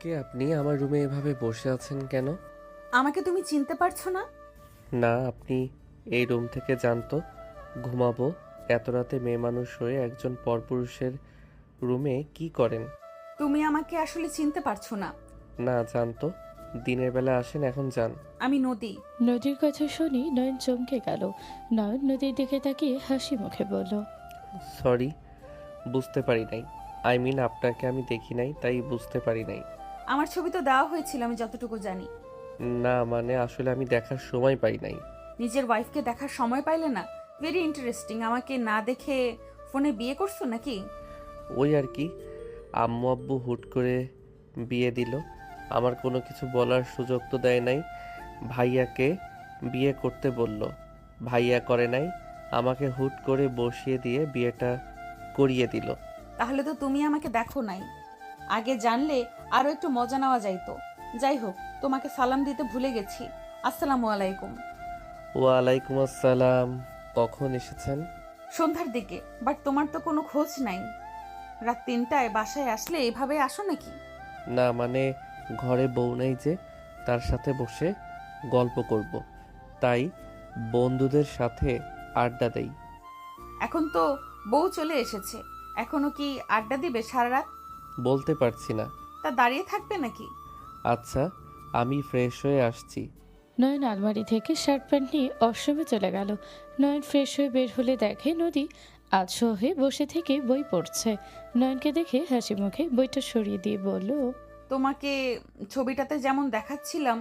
কে আপনি? আমার রুমে এভাবে বসে আছেন কেন? আমাকে তুমি চিনতে পারছো না? না, আপনি এই রুম থেকে যান তো। ঘুমাবো। এত রাতে মেয়ে মানুষ হয়ে একজন পরপুরুষের রুমে কি করেন? তুমি আমাকে আসলে চিনতে পারছো না। না, যান তো। দিনের বেলা আসেন, এখন যান। আমি নদী। নদীর কথা শুনি নয়ন চমকে গেল। নয়ন নদীর দিকে তাকিয়ে হাসি মুখে বলল, সরি, বুঝতে পারি নাই। আই মিন, আপনাকে আমি দেখি নাই, তাই বুঝতে পারি নাই। আমার ছবি তো দেওয়া হয়েছিল, আমি যতটুকু জানি। না মানে আসলে আমি দেখার সময় পাই নাই। নিজের ওয়াইফকে দেখার সময় পাইলে না? Very interesting. আমাকে না দেখে ফোনে বিয়ে করছো নাকি? ওই আর কি, আম্মু আব্বু হুট করে বিয়ে দিল। আমার কোনো কিছু বলার সুযোগ তো দেয় নাই। ভাইয়াকে বিয়ে করতে বলল, ভাইয়া করে নাই। আমাকে হুট করে বসিয়ে দিয়ে বিয়েটা করিয়ে দিল। তাহলে তো তুমি আমাকে দেখো নাই। আগে জানলে আরো একটু মজা নেওয়া যাইতো। যাই হোক, তোমাকে সালাম দিতে ভুলে গেছি। আসসালামু আলাইকুম। ওয়ালাইকুম আসসালাম। কখন এসেছেন? সন্ধ্যার দিকে, বাট তোমার তো কোনো খোঁজ নাই। রাত 3টায় বাসায় আসলে এইভাবে আসো নাকি? না মানে ঘরে বউ নেই যে, তার সাথে বসে গল্প করব, তাই বন্ধুদের সাথে আড্ডা দেই। এখন তো বউ চলে এসেছে, এখনো কি আড্ডা দিবে সারা রাত? বলতে পারছি না। তা দাঁড়িয়ে থাকবে নাকি? আচ্ছা, আমি ফ্রেশ হয়ে আসছি। নয়ন আলমারি থেকে শার্ট প্যান্ট নিয়ে ওয়াশরুমে চলে গেল। নয়ন ফ্রেশ হয়ে বের হলে দেখে নদী আলসো হয়ে বসে থেকে বই পড়ছে। নয়নকে দেখে হাসি মুখে বইটা সরিয়ে দিয়ে বলল, তোমাকে ছবিটাতে যেমন দেখাচ্ছিলাম,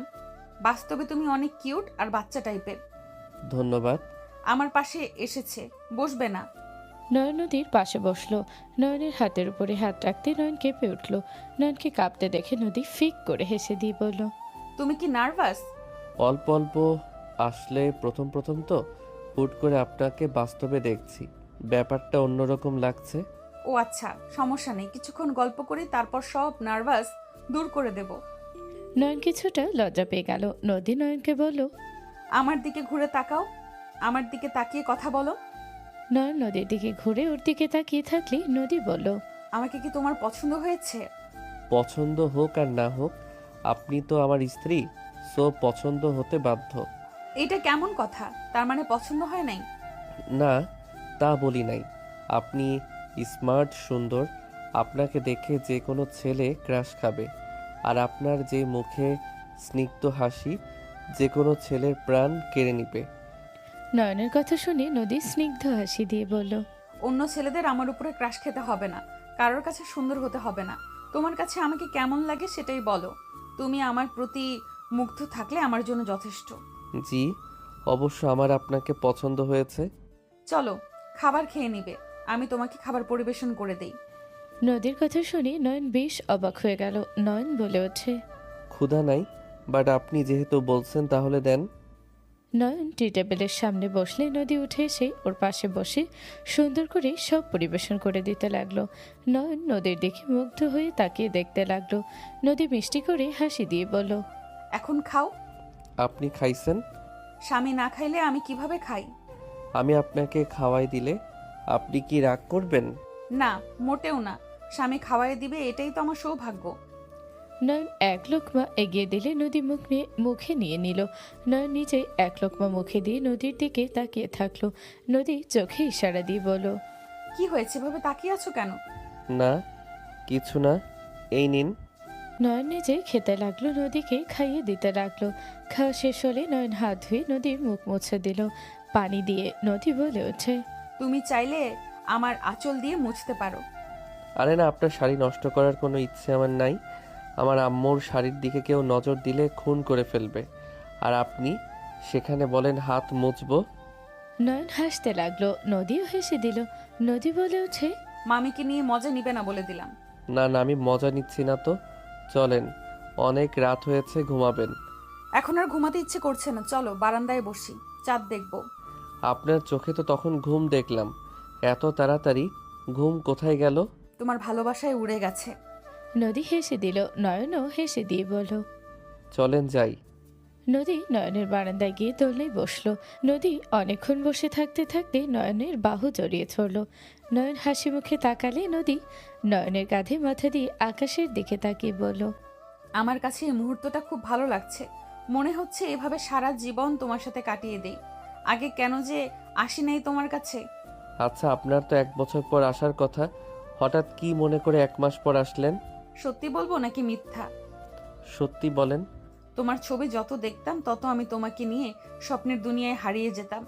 বাস্তবে তুমি অনেক কিউট আর বাচ্চা টাইপের। ধন্যবাদ। আমার পাশে এসেছে, বসবে না? নয়ন নদীর পাশে বসলো। নয়নের হাতের উপরে হাত রাখতে নয়ন কেঁপে উঠল। নয়নকে কাঁপতে দেখে নদী ফিক করে হেসে দিয়ে বলল, তুমি কি নার্ভাস? অল্প অল্প। আসলে প্রথম প্রথম তো, হুট করে আপনাকে বাস্তবে দেখছি, ব্যাপারটা অন্যরকম লাগছে। ও আচ্ছা, সমস্যা নেই, কিছুক্ষণ গল্প করি, তারপর সব নার্ভাস দূর করে দেব। নয়ন কিছুটা লজ্জা পেয়ে গেল। নদী নয়নকে বলল, আমার দিকে ঘুরে তাকাও, আমার দিকে তাকিয়ে কথা বলো। নয়ন নদীর দিকে ঘুরে ওর দিকে তাকিয়ে থাকলে নদী বলল, আমাকে কি তোমার পছন্দ হয়েছে? পছন্দ হোক আর না হোক, আপনি তো আমার স্ত্রী, সো পছন্দ হতে বাধ্য। এইটা কেমন কথা? তার মানে পছন্দ হয় নাই? না, তা বলি নাই। আপনি স্মার্ট, সুন্দর। আপনাকে দেখে যে কোনো ছেলে ক্রাশ খাবে। আর আপনার যে মুখে স্নিগ্ধ হাসি, যে কোনো ছেলের প্রাণ কেড়ে নিবে। নয়নের কথা শুনে নদী স্নিগ্ধ হাসি দিয়ে বলল, অন্য ছেলেদের আমার উপরে ক্রাশ খেতে হবে না, কারোর কাছে সুন্দর হতে হবে না। তোমার কাছে আমাকে কেমন লাগে সেটাই বলো। তুমি আমার প্রতি মুগ্ধ থাকলে আমার জন্য যথেষ্ট। জি, অবশ্য আমার আপনাকে পছন্দ হয়েছে। চলো, খাবার খেয়ে নিবে, আমি তোমাকে খাবার পরিবেশন করে দেই। নদীর কথা শুনে নয়ন বেশ অবাক হয়ে গেল। নয়ন বলে ওঠে, ক্ষুধা নাই, বাট আপনি যেহেতু বলছেন তাহলে দেন। নয়ন টি টেবিলের সামনে বসলে নদী উঠে এসে ওর পাশে বসে সুন্দর করে সব পরিবেশন করে দিতে লাগলো। নয়ন নদীর দিকে মুগ্ধ হয়ে তাকিয়ে দেখতে লাগলো। নদী মিষ্টি করে হাসি দিয়ে বলল, এখন খাও। আপনি খাইছেন? স্বামী না খাইলে আমি কিভাবে খাই? আমি আপনাকে খাওয়াই দিলে আপনি কি রাগ করবেন? না, মোটেও না। স্বামী খাওয়াই দিবে, এটাই তো আমার সৌভাগ্য। নয়ন এক লোকমা এগিয়ে দিলে নদী মুখে নিয়ে নিল। নয়ন নিজে এক লোকমা মুখে দিয়ে নদীর দিকে তাকিয়ে থাকলো। নদী চোখে ইশারা দিয়ে বলল, কি হয়েছে, ভাবে তাকিয়ে আছো কেন? না, কিছু না, এই নিন। নয়ন নিজে খেতে লাগলো, নদীকে খাইয়ে দিতে লাগলো। খাওয়া শেষ হলে নয়ন হাত ধুয়ে নদীর মুখ মুছে দিল পানি দিয়ে। নদী বলে ওঠে, তুমি চাইলে আমার আঁচল দিয়ে মুছতে পারো। আরে না, আপনার শাড়ি নষ্ট করার কোনো ইচ্ছে আমার নাই। আমার আম্মুর শাড়ির দিকে কেউ নজর দিলে খুন করে ফেলবে, আর আপনি সেখানে বলেন হাত মুছবো। নয়ন হাসতে লাগলো। নদীও হেসে দিল। নদী বলে ওঠে, মামিকে নিয়ে মজা নিবে না বলে দিলাম। না না, আমি মজা নিচ্ছি না তো। চলেন, অনেক রাত হয়েছে, ঘুমাবেন। এখন আর ঘুমাতে ইচ্ছে করছে না, চলো বারান্দায় বসি, চাঁদ দেখবো। আপনার চোখে তো তখন ঘুম দেখলাম, এত তাড়াতাড়ি ঘুম কোথায় গেল? তোমার ভালোবাসায় উড়ে গেছে। নদী হেসে দিল। নয়নও হেসে দিয়ে বলল, চলেন যাই। নদী নয়নের বারান্দায় গিয়ে দোলনায় বসলো। নদী অনেকক্ষণ বসে থাকতে থাকতে নয়নের বাহু জড়িয়ে ধরল। নয়ন হাসি মুখে তাকালে নদী নয়নের কাঁধে মাথা দিয়ে আকাশের দিকে তাকিয়ে বলল, আমার কাছে এই মুহূর্তটা খুব ভালো লাগছে। মনে হচ্ছে এভাবে সারা জীবন তোমার সাথে কাটিয়ে দেই। আগে কেন যে আসি নাই তোমার কাছে। আচ্ছা, আপনার তো 1 বছর পর আসার কথা, হঠাৎ কি মনে করে 1 মাস পর আসলেন? সত্যি বলবো নাকি মিথ্যা? সত্যি বলেন। তোমার ছবি যত দেখতাম তত আমি তোমাকে নিয়ে স্বপ্নের দুনিয়ায় হারিয়ে যেতাম।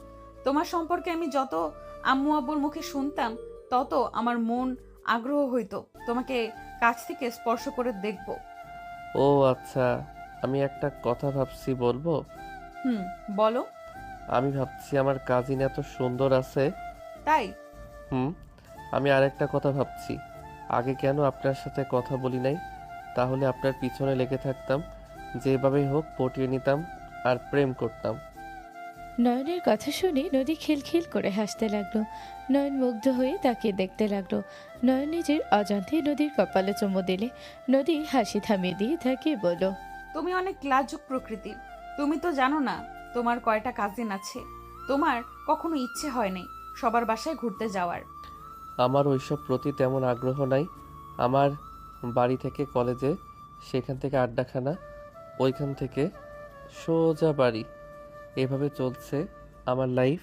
তোমার সম্পর্কে আমি যত আম্মু আব্বুর মুখে শুনতাম তত আমার মন আগ্রহ হইতো তোমাকে কাছ থেকে স্পর্শ করে দেখব। ও আচ্ছা, আমি একটা কথা ভাবছি, বলবো? বলো। আমি ভাবছি আমার কাজিন এত সুন্দর আছে। তাই? হুম। আমি আরেকটা কথা ভাবছি, আগে কেন আপনার সাথে কথা বলি নাই? তাহলে আপনার পিছনে লেগে থাকতাম, যেভাবেই হোক পটিয়ে নিতাম আর প্রেম করতাম। নয়নের কথা শুনে নদী খিলখিল করে হাসতে লাগলো। নয়ন মুগ্ধ হয়ে তাকিয়ে দেখতে লাগলো। নয়ন নিজের অজান্তে নদীর কপালে চুমু দিলে নদী হাসি থামিয়ে দিয়ে তাকিয়ে বলল, তুমি অনেক লাজুক প্রকৃতির। তুমি তো জানো না তোমার কয়টা কাজিন আছে। তোমার কখনো ইচ্ছে হয় নাই সবার বাসায় ঘুরতে যাওয়ার? আমার ওইসব প্রতি তেমন আগ্রহ নাই। আমার বাড়ি থেকে কলেজে, সেখান থেকে আড্ডাখানা, ওইখান থেকে সোজা বাড়ি, এভাবে চলছে আমার লাইফ।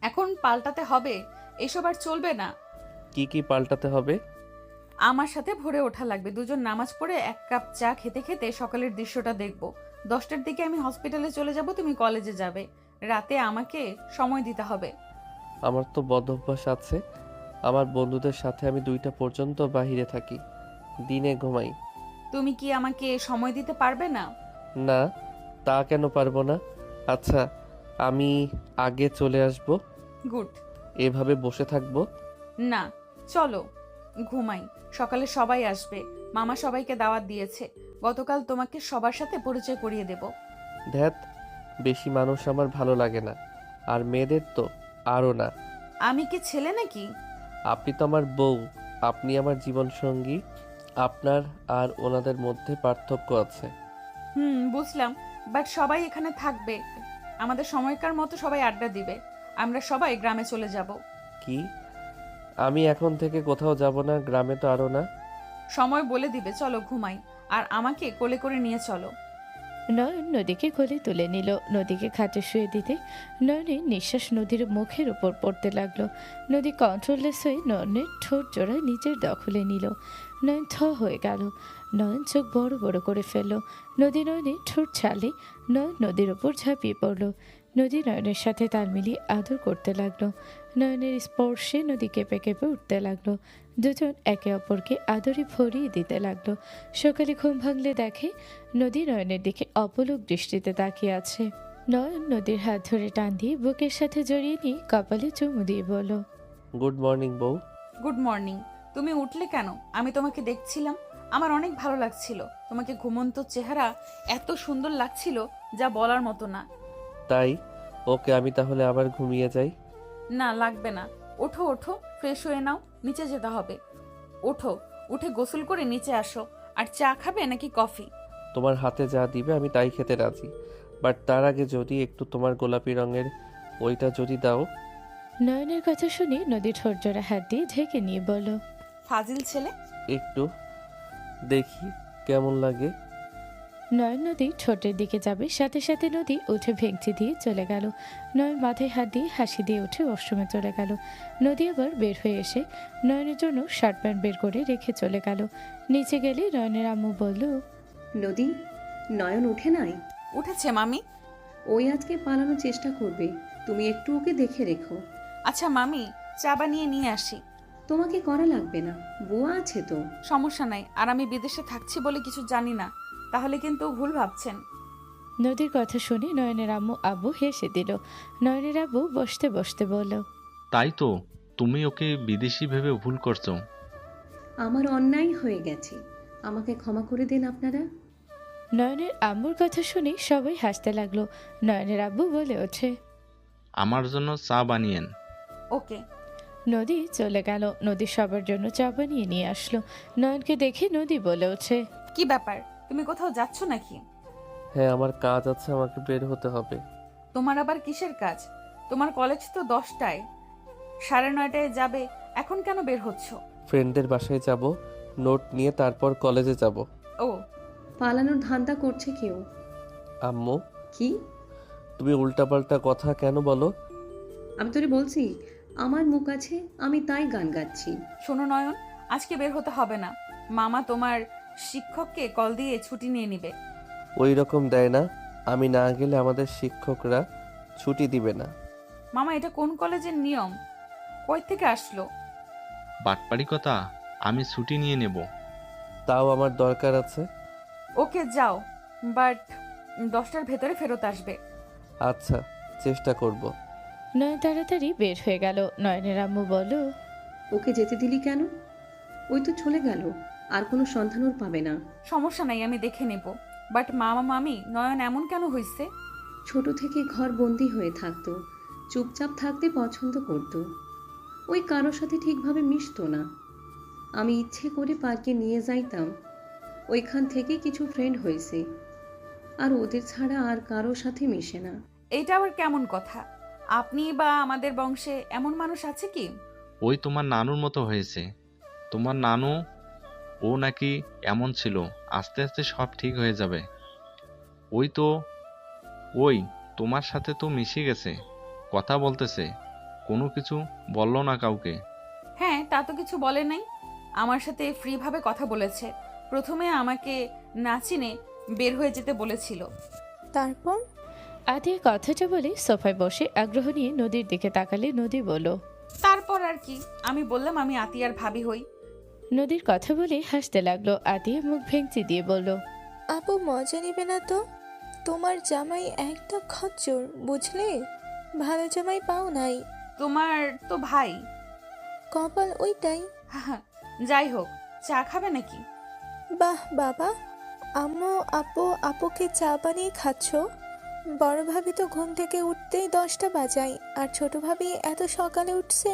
এখন পাল্টাতে হবে, এসব আর চলবে না। কি কি পাল্টাতে হবে? আমার সাথে ভোরে ওঠা লাগবে। দুজন নামাজ পড়ে 1 কাপ চা খেতে খেতে সকালের দৃশ্যটা দেখব। 10টার দিকে আমি হসপিটালে চলে যাব, তুমি কলেজে যাবে। রাতে আমাকে সময় দিতে হবে। আমার তো বদ অভ্যাস আছে, আমার বন্ধুদের সাথে আমি 2টা পর্যন্ত বাহিরে থাকি, দিনে ঘুমাই। তুমি কি আমাকে সময় দিতে পারবে না? না, তা কেন পারবো না? আচ্ছা, আমি আগে চলে আসব, গুড। এভাবে বসে থাকবো? না, চলো ঘুমাই। সকালে সবাই আসবে, মামা সবাইকে দাওয়াত দিয়েছে। গতকাল তোমাকে সবার সাথে পরিচয় করিয়ে দেব। ধ্যাত, বেশি মানুষ আমার ভালো লাগে না, আর মেয়েদের তো আরও না। আমি কি ছেলে নাকি? আপনি তো আমার বউ, আপনি আমার জীবন সঙ্গী, আপনার আর ওনাদের মধ্যে পার্থক্য আছে। বুঝলাম, বাট সবাই এখানে থাকবে। আমাদের সময়কার মতো সবাই আড্ডা দিবে। আমরা সবাই গ্রামে চলে যাব। কি? আমি এখন থেকে কোথাও যাব না, গ্রামে তো আরও না। সময় বলে দিবে, চলো ঘুমাই। আর আমাকে কোলে করে নিয়ে চলো। নয়ন নদীকে কোলে তুলে নিল। নদীকে খাটে শুয়ে দিতে নয়নের নিঃশ্বাস নদীর মুখের উপর পড়তে লাগলো। নদী কন্ট্রোললেস হয়ে নয়নের ঠোঁট জোড়া নিজের দখলে নিল। নয়ন থ হয়ে গেল। নয়ন চোখ বড় বড় করে ফেলল। নদী নয়নের ঠোঁট ছাড়লে নয়ন নদীর ওপর ঝাঁপিয়ে পড়ল। নদী নয়নের সাথে তাল মিলিয়ে আদর করতে লাগলো। নয়নের স্পর্শে নদী কেঁপে কেঁপে উঠতে লাগলো। দুজন একে অপরকে আদরে ভরিয়ে দিতে লাগলো। সকালে ঘুম ভাঙলে দেখে নদী নয়নের দিকে অপলক দৃষ্টিতে তাকিয়ে আছে। নয়ন নদীর হাত ধরে টান দিয়ে বুকের সাথে জড়িয়ে নিয়ে কপালে চুমু দিয়ে বলল, গুড মর্নিং বউ। Good morning. তুমি উঠলে কেন? আমি তোমাকে দেখছিলাম, আমার অনেক ভালো লাগছিল। তোমাকে ঘুমন্ত চেহারা এত সুন্দর লাগছিল যা বলার মতো না। তাই? ওকে, আমি তাহলে আবার ঘুমিয়ে যাই। না, লাগবে না। ওঠো ওঠো, ফ্রেশ হয়ে নাও, নিচে যেতে হবে। ওঠো, উঠে গোসল করে নিচে আসো। আর চা খাবে নাকি কফি? তোমার হাতে যা দিবে আমি তাই খেতে রাজি, বাট তার আগে যদি একটু তোমার গোলাপি রঙের ওইটা যদি দাও। নয়নের কথা শুনে নদী ঠোঁট জোড়া হাত দিয়ে ঢেকে নিয়ে বলল, ফাজিল ছেলে। একটু দেখি কেমন লাগে। নয়ন নদী ঠোঁটের দিকে যাবে, সাথে সাথে নদী উঠে ভেঙচি দিয়ে চলে গেল। নয়ন মাথায় হাত দিয়ে হাসি দিয়ে উঠে ওয়াশরুমে চলে গেল। নদী আবার বের হয়ে এসে নয়নের জন্য শার্ট প্যান্ট বের করে রেখে চলে গেল। নিচে গেলে নয়নের আম্মু বলল, নদী, নয়ন উঠে নাই? উঠেছে মামি। ওই আজকে পালানোর চেষ্টা করবে, তুমি একটু ওকে দেখে রেখো। আচ্ছা মামি, চা বানিয়ে নিয়ে আসি। তোমাকে করা লাগবে না, বুয়া আছে তো। সমস্যা নাই, আর আমি বিদেশে থাকছি বলে কিছু জানি না, তাহলে কিন্তু ভুল ভাবছেন। নদীর কথা শুনে নয়নের আব্বু হেসে দিল। নয়নের আব্বু বসতে বসতে বলল, তাই তো, তুমি ওকে বিদেশি ভেবে ভুল করছো। আমার অন্যায় হয়ে গেছে, আমাকে ক্ষমা করে দিন আপনারা। নয়নের আম্মুর কথা শুনে সবাই হাসতে লাগলো। নয়নের আব্বু বলে ওঠে, আমার জন্য চা বানিয়েন। ওকে। নদী চলে গেল। নদী সবার জন্য চা বানিয়ে নিয়ে আসলো। নয়নকে দেখে নদী বলে ওঠে, কি ব্যাপার, তুমি কোথাও যাচ্ছ নাকি? হ্যাঁ, আমার কাজ আছে, আমাকে বের হতে হবে। তোমার আবার কিসের কাজ? তোমার কলেজ তো 10টায়, 9:30টায় যাবে, এখন কেন বের হচ্ছ? ফ্রেন্ডদের বাসায় যাব, নোট নিয়ে তারপর কলেজে যাব। ও, পালানোর ধান্দা করছে কেউ। আম্মু, কি? তুমি উল্টাপাল্টা কথা কেন বলো? আমি তোরে বলছি, আমার মুখ আছে, আমি তাই গান গাচ্ছি। শোনো নয়ন, আজকে বের হতে হবে না। মামা তোমার শিক্ষককে কল দিয়ে ছুটি নিয়ে নিবে। ওই রকম দেয় না, আমি না গেলে আমাদের শিক্ষকরা ছুটি দিবে না। মামা, এটা কোন কলেজের নিয়ম? কই থেকে আসলো? বাটপাড়ি কথা, আমি ছুটি নিয়ে নেব। তাও আমার দরকার আছে। ওকে যাও, বাট 10টার ভেতরে ফেরত আসবে। আচ্ছা, চেষ্টা করব। নয়ন তাড়াতাড়ি বের হয়ে গেল। নয়নের আম্মু বলল, ওকে যেতে দিলি কেন? ওই তো চলে গেল, আর কোনো সন্ধান ওর পাবে না। সমস্যা নাই, আমি দেখে নেব। বাট মামা মামি, নয়ন এমন কেন হয়েছে? ছোট থেকে ঘর বন্দি হয়ে থাকতো, চুপচাপ থাকতে পছন্দ করত। ওই কারোর সাথে ঠিকভাবে মিশতো না। আমি ইচ্ছে করে পার্কে নিয়ে যাইতাম, ওইখান থেকে কিছু ফ্রেন্ড হয়েছে, আর ওদের ছাড়া আর কারোর সাথে মিশে না। এইটা আবার কেমন কথা? আপনি বা আমাদের বংশে এমন মানুষ আছে কি? ওই তোমার নানুর মতো হয়েছে। তোমার নানু, ও নাকি এমন ছিল, আস্তে আস্তে সব ঠিক হয়ে যাবে। ওই তোমার সাথে তো মিশে গেছে, কথা বলতেছে, কোনো কিছু বললো না কাউকে। হ্যাঁ, তা তো কিছু বলে নাই। আমার সাথে ফ্রি ভাবে কথা বলেছে। প্রথমে আমাকে না চিনে বের হয়ে যেতে বলেছিল। তারপর? আতিয়া কথাটা বলে সোফায় বসে আগ্রহ নিয়ে নদীর দিকে তাকালে নদী বলল, তারপর আর কি, আমি বললাম আমি আতিয়ার ভাবি হই। নদীর কথা বলে হাসতে লাগলো। আতিয়া মুখ ভেঙচি দিয়ে বলল, আপু মজা নিবে না তো? তোমার জামাই একটা খচ্চর, বুঝলে? ভালো জামাই পাও নাই। তোমার তো ভাই। কপাল ওইটাই। যাই হোক, চা খাবে নাকি? বাহ বাবা, আম্মু আপুকে চা বানিয়ে খাচ্ছ? বড় ভাবি তো ঘুম থেকে উঠতেই 10টা বাজায়, আর ছোট ভাবি এত সকালে উঠছে।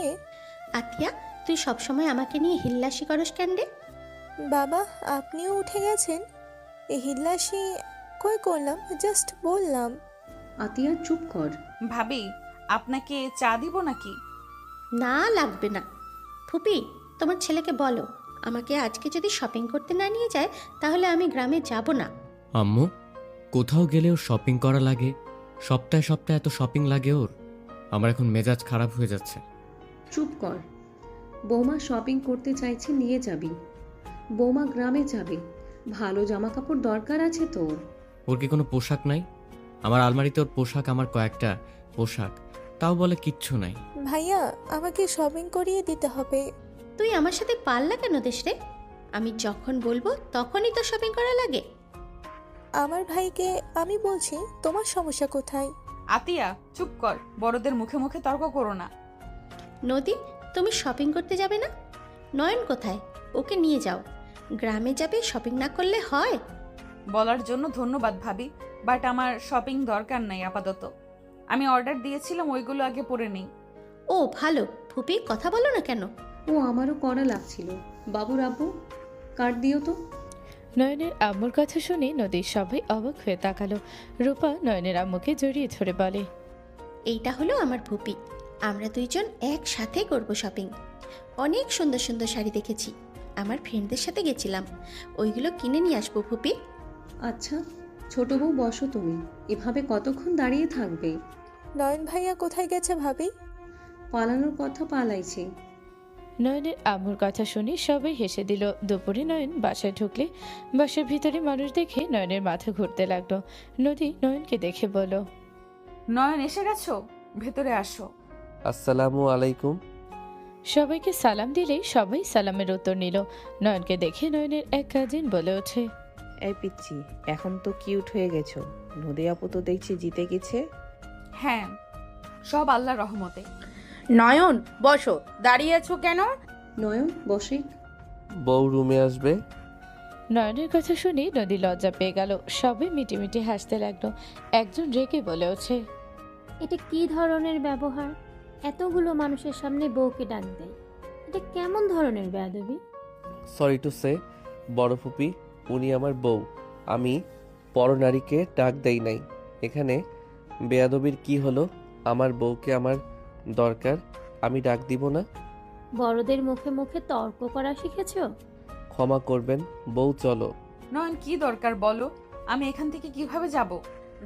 আতিয়া, তুই সবসময় আমাকে নিয়ে হিল্লাসি করস কেন রে? বাবা, আপনিও উঠে গেছেন? এই হিল্লাসি কই করলাম, জাস্ট বললাম। আতিয়া চুপ কর। ভাবি, আপনাকে চা দিব নাকি? না, লাগবে না। ফুপি, তোমার ছেলেকে বলো আমাকে আজকে যদি শপিং করতে না নিয়ে যায় তাহলে আমি গ্রামে যাব না। আম্মু, কোথাও গেলেও শপিং করা লাগে, সপ্তাহে সপ্তাহে এত শপিং লাগে ওর। আমার এখন মেজাজ খারাপ হয়ে যাচ্ছে। চুপ কর। বৌমা শপিং করতে চাইছে, নিয়ে যাবি। বৌমা গ্রামে যাবে, ভালো জামা কাপড় দরকার আছে তোর। ওর কি কোনো পোশাক নাই? আমার আলমারিতে ওর পোশাক, আমার কয়েকটা পোশাক, তাও বলে কিচ্ছু নাই। ভাইয়া, আমাকে শপিং করিয়ে দিতে হবে। তুই আমার সাথে পাল্লা কেন দিস রে? আমি যখন বলবো তখনই তো শপিং করা লাগে। আমার ভাইকে আমি বলছি, তোমার সমস্যা কোথায়? আতিয়া, চুপ কর, বড়দের মুখে মুখে তর্ক করো না। নদী, তুমি শপিং করতে যাবে না? নয়ন কোথায়? ওকে নিয়ে যাও। গ্রামে যাবে, শপিং না করলে হয়? বলার জন্য ধন্যবাদ ভাবি, বাট আমার শপিং দরকার নাই আপাতত। আমি অর্ডার দিয়েছিলাম, ওইগুলো আগে পরে নিই। ও ভালো, ফুপি কথা বলো না কেন? ও আমারও করা লাগছিল। বাবুর আব্বু, কার্ড দিও তো। নয়নের আম্মুর কথা শুনে নদীর সবাই অবাক হয়ে তাকালো। রূপা নয়নের আম্মুকে জড়িয়ে ধরে বলে, এইটা হলো আমার ফুপি। আমরা দুইজন একসাথে করব শপিং। অনেক সুন্দর সুন্দর শাড়ি দেখেছি, আমার ফ্রেন্ডদের সাথে গেছিলাম, ওইগুলো কিনে নিয়ে আসবো ফুপি। আচ্ছা, ছোট বউ বসো তুমি, এভাবে কতক্ষণ দাঁড়িয়ে থাকবে? নয়ন ভাইয়া কোথায় গেছে ভাবি? পালানোর কথা পালাইছে। নয়নের আম্মুর কথা শুনে সবাই হেসে দিল। দুপুরে নয়ন বাসায় ঢুকলে বাসার ভিতরে মানুষ দেখে নয়নের মাথা ঘুরতে লাগলো। নদী নয়নকে দেখে বলল, নয়ন এসে গেছো, ভেতরে আসো। আসসালামু আলাইকুম। সবাইকে সালাম দিলেই সবাই সালামের উত্তর নিল। নয়নকে দেখে নয়নের এক কাজিন বলে ওঠে, এই পিচ্ছি, এখন তো কিউট হয়ে গেছো। নদী আপু তো দেখছি জিতে গেছে। হ্যাঁ, সব আল্লাহর রহমতে। নয়ন, বসো, দাঁড়িয়ে আছো কেন? নয়ন বসে। বউ রুমে আসবে। নয়নের কথা শুনে নদী লজ্জা পেয়ে গেল। সবাই মিটিমিটি হাসতে লাগলো। একজন রেগে বলে ওঠে, এটা কি ধরনের ব্যবহার? এতগুলো মানুষের সামনে বউকে ডাক দেয়, এটা কেমন ধরনের বেয়াদবি? সরি টু সে, বড় ফুপি, উনি আমার বউ। আমি পরনারীকে ডাক দেই নাই। এখানে বেয়াদবির কি হলো? আমার বউকে আমার দরকার, আমি ডাক দিব না? বড়দের মুখে মুখে তর্ক করা শিখেছো? ক্ষমা করবেন বউ, চলো। নয়ন কি দরকার বলো, আমি এখান থেকে কিভাবে যাব?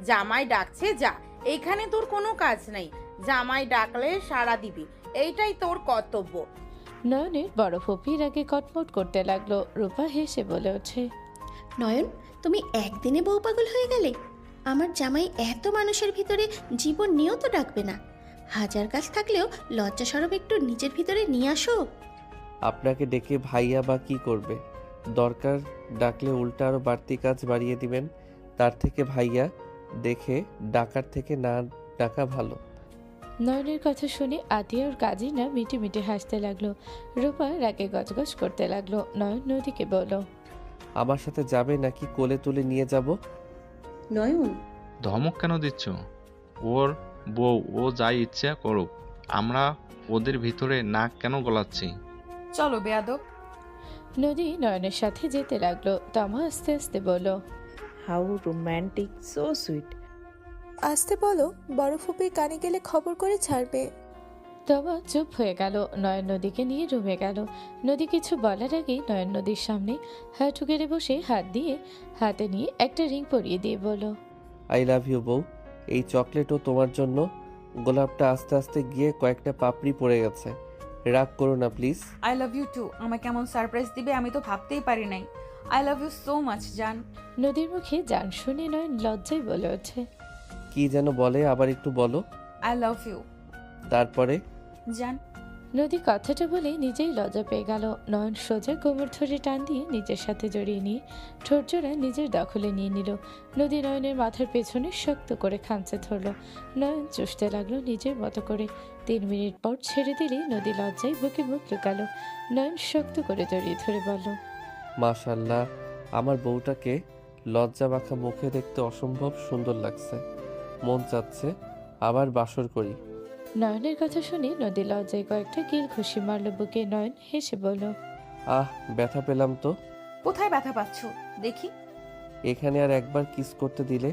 জামাই ডাকছে, যা। এইখানে তোর কোনো কাজ নেই। জামাই ডাকলে সাড়া দিবি, এইটাই তোর কর্তব্য। নয়নের বড় ফুপির আগে কটমট করতে লাগলো। রূপা হেসে বলে ওঠে, নয়ন, তুমি একদিনে বউ পাগল হয়ে গেলে? আমার জামাই এত মানুষের ভিতরে জীবন নিয়েও তো ডাকবে না। হাজার কাজ থাকলেও লজ্জা সরব একটু নিজের ভিতরে নিয়ে আসো। আপনাকে ডেকে ভাইয়া বা কি করবে? দরকার ডাকলে উল্টা আরো বাড়তি কাজ বাড়িয়ে দিবেন। তার থেকে ভাইয়া দেখে ডাকার থেকে না ডাকা ভালো। নয়নের কথা শুনে আতিয়া ওর কাজী না মিটি মিটি হাসতে লাগলো। রূপা রাগে গজগজ করতে লাগলো। নয়ন নদীকে বলল, আমার সাথে যাবে নাকি কোলে তুলে নিয়ে যাব? নয়ন, ধমক কেন দিচ্ছ? ওর বউ, ও যাই ইচ্ছা করুক। আমরা ওদের ভিতরে নাক কেন গলাচ্ছি? চলো বেয়াদব। নদী নয়নের সাথে যেতে লাগলো। তমা আস্তে আস্তে বলল, হাউ রোম্যান্টিক, সো সুইট। আসতে বলো, বড় ফুপির কানে গেলে খবর করে ছাড়বে। তমা চুপ হয়ে গেল। নয়ন নদীকে নিয়ে রুমে গেল। নদী কিছু বলার আগেই নয়ন নদীর সামনে হাঁটু গেড়ে বসে হাত দিয়ে হাতে নিয়ে একটা রিং পরিয়ে দিয়ে বলল, আই লাভ ইউ বউ। এই চকলেটও তোমার জন্য। গোলাপটা আস্তে আস্তে গিয়ে কয়েকটা পাপড়ি পড়ে গেছে। রাগ করো না please. I love you too. আমাকে কেমন সারপ্রাইজ দিবে আমি তো ভাবতেই পারি নাই। I love you so much জান। নদীর মুখে জান শুনে নয়ন লজ্জায় বলে ওঠে, কি যেন বলে, আবার একটু বলো। আই লাভ ইউ তারপরে জান। নদী কথাটা বলে নিজেই লজ্জা পেয়ে গেল। নয়ন সোজা কোমর ধরে টান দিয়ে নিজের সাথে জড়িয়ে নিয়ে ঠোঁট জোড়া নিজের দখলে নিয়ে নিল। নদী নয়নের মাথার পেছনে শক্ত করে খামচে ধরল। নয়ন চুষতে লাগলো নিজের মতো করে। 3 মিনিট পর ছেড়ে দিলে নদী লজ্জায় বুকে মুখ লুকালো। নয়ন শক্ত করে জড়িয়ে ধরে বলল, মাশাল্লাহ, আমার বউটাকে লজ্জা মাখা মুখে দেখতে অসম্ভব সুন্দর লাগছে। মন চাচ্ছে আবার বাসর করি। নয়নের কথা শুনে নদী লজ্জায় কয়েকটা কিল খুশি মারল বুকে। নয়ন হেসে বলল, আহ, ব্যথা পেলাম তো। কোথায় ব্যথা পাচ্ছ দেখি? এখানে আর একবার কিস করতে দিলে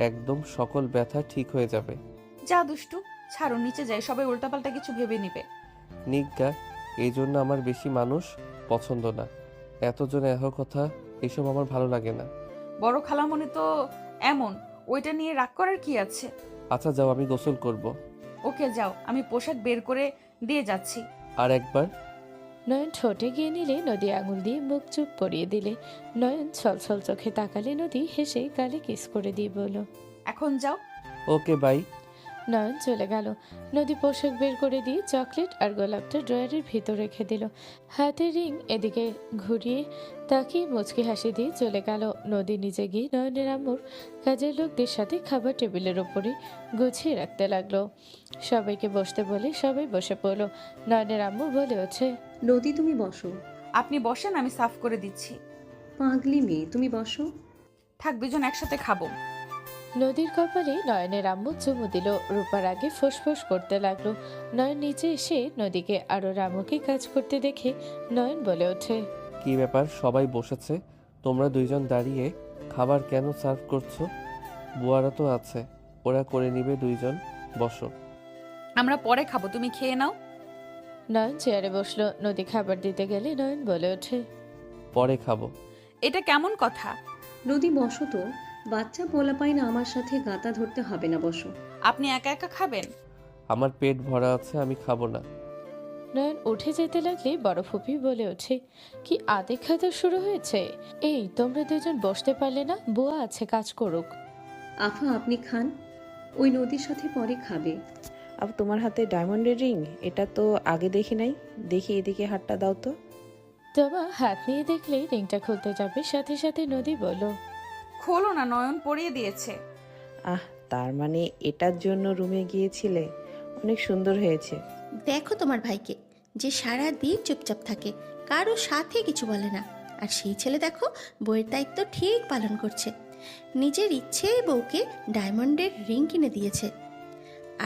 একদম সকল ব্যথা ঠিক হয়ে যাবে। যা দুষ্টু, ছাড়ো নিচে যাই, সবাই উল্টাপাল্টা কিছু ভেবে নিবে। নিজ্ঞা, এই জন্য আমার বেশি মানুষ পছন্দ না। এতজনে এত কথা, এসব আমার ভালো লাগে না। বড় খালামণি তো এমন, ওইটা নিয়ে রাগ করার কি আছে? আচ্ছা যাও, আমি গোসল করব। ওকে যাও, আমি পোশাক বের করে দিয়ে যাচ্ছি। আর একবার। নয়ন ঠোঁটে গিয়ে নিলে নদী আঙুল দিয়ে মুখ চুপ করিয়ে দিলে। নয়ন ছলছল চোখে তাকালে নদী হেসে গালে কিস করে দিয়ে বলল, এখন যাও। Okay bye. নয়ন চলে গেল। নদী পোশাক বের করে দিয়ে চকলেট আর গোলাপটা ড্রয়ারের ভিতর রেখে দিল। হাতের রিং এদিকে ঘুরিয়ে তাকিয়ে মুচকি হাসি দিয়ে চলে গেল। নদী নিজে গিয়ে নয়নের আম্মুর কাজের লোকদের সাথে খাবার টেবিলের ওপরে গুছিয়ে রাখতে লাগলো। সবাইকে বসতে বলে সবাই বসে পড়লো। নয়নের আম্মু বলে ওঠে, নদী তুমি বসো। আপনি বসেন, আমি সাফ করে দিচ্ছি। পাগলি মেয়ে, তুমি বসো। থাক, দুজন একসাথে খাবো। নদীর কপালে নয়নের আম্মু চুমু দিল। রূপার আগে ফোঁস করতে লাগলো। নয়ন নিচে এসে নদীকে আরো রামুকে কাজ করতে দেখে নয়ন বলে ওঠে, কি ব্যাপার, সবাই বসেছে, তোমরা দুইজন দাঁড়িয়ে খাবার কেন সার্ভ করছো? বুয়ারা তো আছে, ওরা করে নিবে। দুইজন বসো। আমরা পরে খাবো, তুমি খেয়ে নাও। নয়ন চেয়ারে বসলো। নদী খাবার দিতে গেলে নয়ন বলে ওঠে, পরে খাবো। এটা কেমন কথা? নদী বসো তো, বাচ্চা পোলা পাই না, আমার সাথে গাতা ধরতে হবে না, বসো। আপনি একা একা খাবেন? আমার পেট ভরা আছে, আমি খাবো না। নয়ন উঠে যেতে লাগলে বড় ফুপি বলে ওঠে, কি আদে খাতা শুরু হয়েছে? এই তোমরা দুজন বসতে পারলে না? বুয়া আছে, কাজ করুক। আফা আপনি খান, ওই নদীর সাথে পরে খাবে। আব তোমার হাতে ডায়মন্ডের রিং, এটা তো আগে দেখি নাই। দেখি এদিকে হাতটা দাও তো। তোমা হাত নিয়ে দেখলে রিংটা খুলতে যাবে, সাথে সাথে নদী বলল, খোলো না, নয়ন পরিয়ে দিয়েছে। আহ, তার মানে এটার জন্য রুমে গিয়েছিলে? অনেক সুন্দর হয়েছে। দেখো তোমার ভাইকে, যে সারা দিন চুপচাপ থাকে, কারো সাথে কিছু বলে না। আর সেই ছেলে দেখো বউয়ের দায়িত্ব ঠিক পালন করছে। নিজের ইচ্ছে বউকে ডায়মন্ডের রিং কিনে দিয়েছে।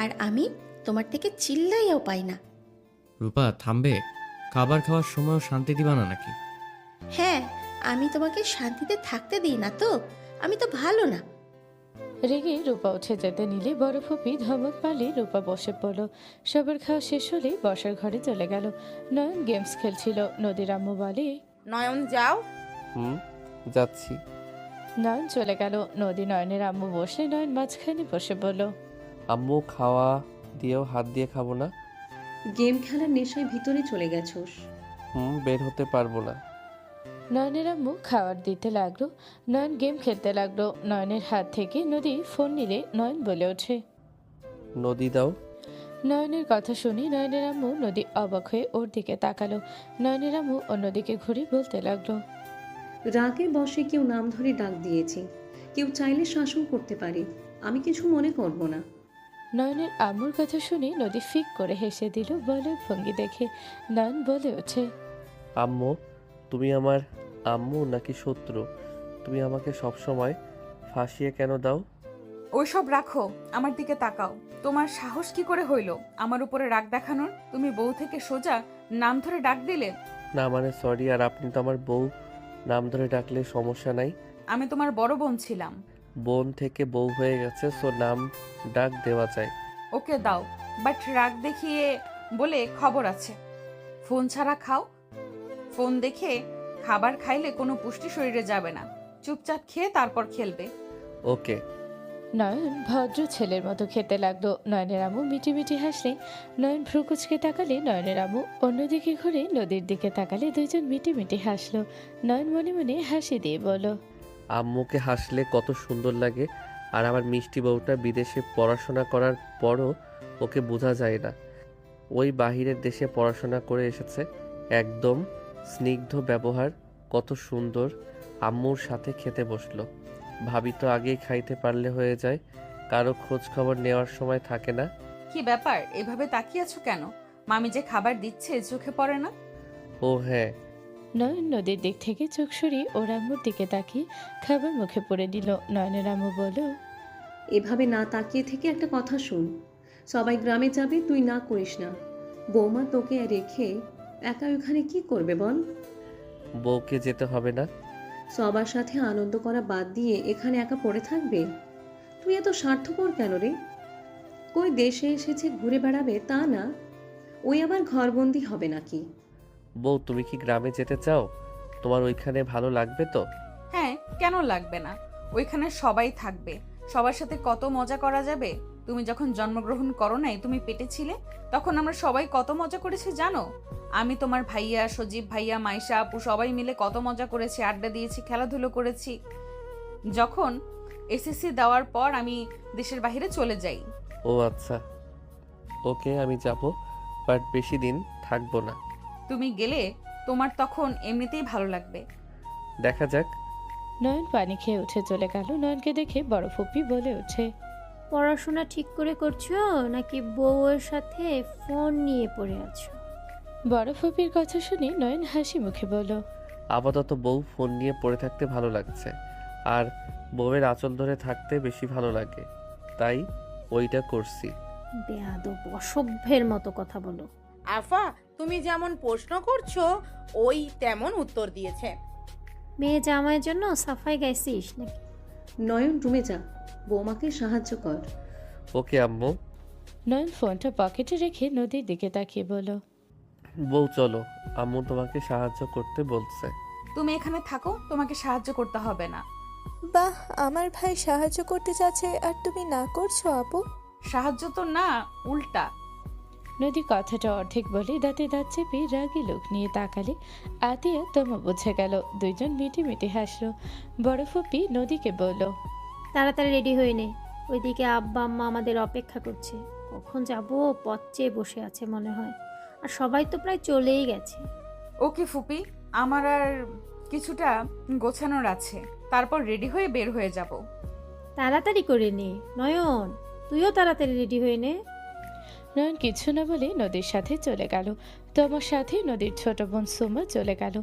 আর আমি তোমার থেকে চিল্লাইয়াও পাই না। রূপা থামবে? খাবার খাওয়ার সময়ও শান্তি দিবা না নাকি? হ্যাঁ, আমি তোমাকে শান্তিতে থাকতে দিই না তো? আমি তো ভালো না। রেগে রূপা উঠে যেতে নিলে বড় ফুপি ধমক মারলে রূপা বসে পড়ল। সবার খাওয়া শেষ হলে বসার ঘরে চলে গেল। নয়ন গেমস খেলছিল। নদীর আম্মু বলে, নয়ন যাও। যাচ্ছি। নয়ন চলে গেল। নদী নয়নের আম্মু বসে, নয়ন মাঝখানে বসে বলল, আম্মু খাওয়া দিয়েও হাত দিয়ে খাবো না। গেম খেলার নেশায় ভিতরে চলে গেছোস। বের হতে পারবো না। নয়নের আম্মু খাবার দিতে লাগলো। নয়ন গেম খেলতে লাগলো। নয়নের হাত থেকে নদী ফোন নিলে নয়ন বলে ওঠে, নদী দাও। নয়নের কথা শুনে নয়নের আম্মু নদী অবাক হয়ে ওর দিকে তাকালো। নয়নের আম্মু অন্যদিকে ঘুরে বলতে লাগলো, রাগে বসে কেউ নাম ধরে ডাক দিয়েছে, কেউ চাইলে শাসন করতে পারে, আমি কিছু মনে করব না। নয়নের আম্মুর কথা শুনে নদী ফিক করে হেসে দিল বলার ভঙ্গি দেখে। নয়ন বলে ওঠে, আম্মু তুমি আমার আম্মু নাকি শত্রু? তুমি আমাকে সবসময় ফাঁসিয়ে কেন দাও? ওইসব রাখো, আমার দিকে তাকাও। তোমার সাহস কি করে হইল আমার উপরে রাগ দেখানোর? তুমি বউ থেকে সোজা নাম ধরে ডাক দিলে। না মানে সরি, আর আপনি তো আমার বউ, নাম ধরে ডাকলে সমস্যা নাই। আমি তোমার বড় বোন ছিলাম। বোন থেকে বউ হয়ে গেছে, সো নাম ডাক দেওয়া যায়। ওকে দাও, বাট রাগ দেখিয়ে বলে খবর আছে। ফোন ছাড়া খাও। ফোন দেখে খাবার খাইলে কোনো পুষ্টি শরীরে যাবে না। চুপচাপ খেয়ে তারপর খেলবে। ওকে। নয়ন ভদ্র ছেলের মতো খেতে লাগলো। নয়নের আম্মু মিটি মিটি হাসলে নয়ন ভ্রু কুচকে তাকালে। নয়নের আম্মু অন্যদিকে ঘুরে নদীর দিকে তাকালে দুইজন মিটি মিটি হাসলো। নয়ন মনে মনে হাসি দিয়ে বলল, আম্মুকে হাসলে কত সুন্দর লাগে। আর আমার মিষ্টি বউটা বিদেশে পড়াশোনা করার পরও ওকে বোঝা যায় না। ওই বাহিরের দেশে পড়াশোনা করে এসেছে, একদম স্নিগ্ধ ব্যবহার, কত সুন্দর। আম্মুর সাথে খেতে বসলো। ভাবি তো আগেই খাইতে পারলে হয়ে যায়, কারো খোঁজ খবর নেওয়ার সময় থাকে না। কি ব্যাপার, এভাবে তাকিয়ে আছো কেন? মামি যে খাবার দিচ্ছে চোখে পড়ে না? ও হ্যাঁ। নয়ন নদীর দিক থেকে চোখ সরিয়ে ওর আম্মুর দিকে তাকিয়ে খাবার মুখে পড়ে দিল। নয়নের আম্মু বলল, এভাবে না তাকিয়ে থেকে একটা কথা শুন। সবাই গ্রামে যাবে, তুই না করিস না। বৌমা তোকে রেখে একা ওখানে কি করবে বল? বউকে যেতে হবে না। সবার সাথে আনন্দ করা বাদ দিয়ে এখানে একা পড়ে থাকবে? তুই এত স্বার্থপর কেন রে? কই দেশে এসেছে ঘুরে বেড়াবে তা না, ওই আবার ঘরবন্দি হবে নাকি? বউ তুমি কি গ্রামে যেতে চাও? তোমার ওইখানে ভালো লাগবে তো? হ্যাঁ, কেন লাগবে না? ওইখানে সবাই থাকবে, সবার সাথে কত মজা করা যাবে। তুমি যখন জন্মগ্রহণ করো নাই, তুমি পেটে ছিলে, তখন আমরা সবাই কত মজা করেছি জানো? আমি, তোমার ভাইয়া, সজীব ভাইয়া, মাইশা আপু সবাই মিলে কত মজা করেছি, আড্ডা দিয়েছি, খেলাধুলো করেছি। যখন এসএসসি দেওয়ার পর আমি দেশের বাইরে চলে যাই। ও আচ্ছা, ওকে আমি যাব, বাট বেশি দিন থাকবো না। তুমি গেলে তোমার তখন এমনিতেই ভালো লাগবে। দেখা যাক। নয়ন পানি খেয়ে উঠে চলে গেল। নয়নকে দেখে বড় ফুপি বলে ওঠে, পড়াশোনা ঠিক করে করছো নাকি বউয়ের সাথে ফোন নিয়ে পড়ে আছো? বড় ফুপির কথা শুনে নয়ন হাসি মুখে বলল, আপাতত বউ ফোন নিয়ে পড়ে থাকতে ভালো লাগছে, আর বউয়ের আঁচল ধরে থাকতে বেশি ভালো লাগে, তাই ওইটা করছি। বেয়াদব, অসভ্যের মতো কথা বলো। আফা, তুমি যেমন প্রশ্ন করছো ওই তেমন উত্তর দিয়েছে। মেয়ে জামাইয়ের জন্য সাফাই গাইছিস নাকি? নয়ন রুমে যা, বৌমাকে সাহায্য কর। ওকে আম্মু। নয়ন ফোনটা পকেটে রেখে নদীর দিকে তাকিয়ে বলল, বউ চলো, আম্মু তোমাকে সাহায্য করতে বলছে। তুমি এখানে থাকো, তোমাকে সাহায্য করতে হবে না। বাহ, আমার ভাই সাহায্য করতে চাচ্ছে আর তুমি না করছো আপু? সাহায্য তো না, উল্টা। নদী কথাটা অর্ধেক বলে দাঁতে দাঁত চেপে রাগী লোক নিয়ে তাকালে আতিয়া তমা বুঝে গেল। দুইজন মিটি মিটি হাসলো। বড় ফুপি নদীকে বলল, তাড়াতাড়ি রেডি হয়ে নে, ওইদিকে আব্বা আম্মা আমাদের অপেক্ষা করছে। কখন যাব পথ চেয়ে বসে আছে মনে হয়, আর সবাই তো প্রায় চলেই গেছে। ওকে ফুপি, আমার আর কিছুটা গোছানোর আছে, তারপর রেডি হয়ে বের হয়ে যাব। তাড়াতাড়ি করে নে নয়ন, তুইও তাড়াতাড়ি রেডি হয়ে নে। নয়ন কিছু না বলে নদীর সাথে চলে গেল। তোমার সাথে নদীর ছোট বোন সুমা চলে গেল।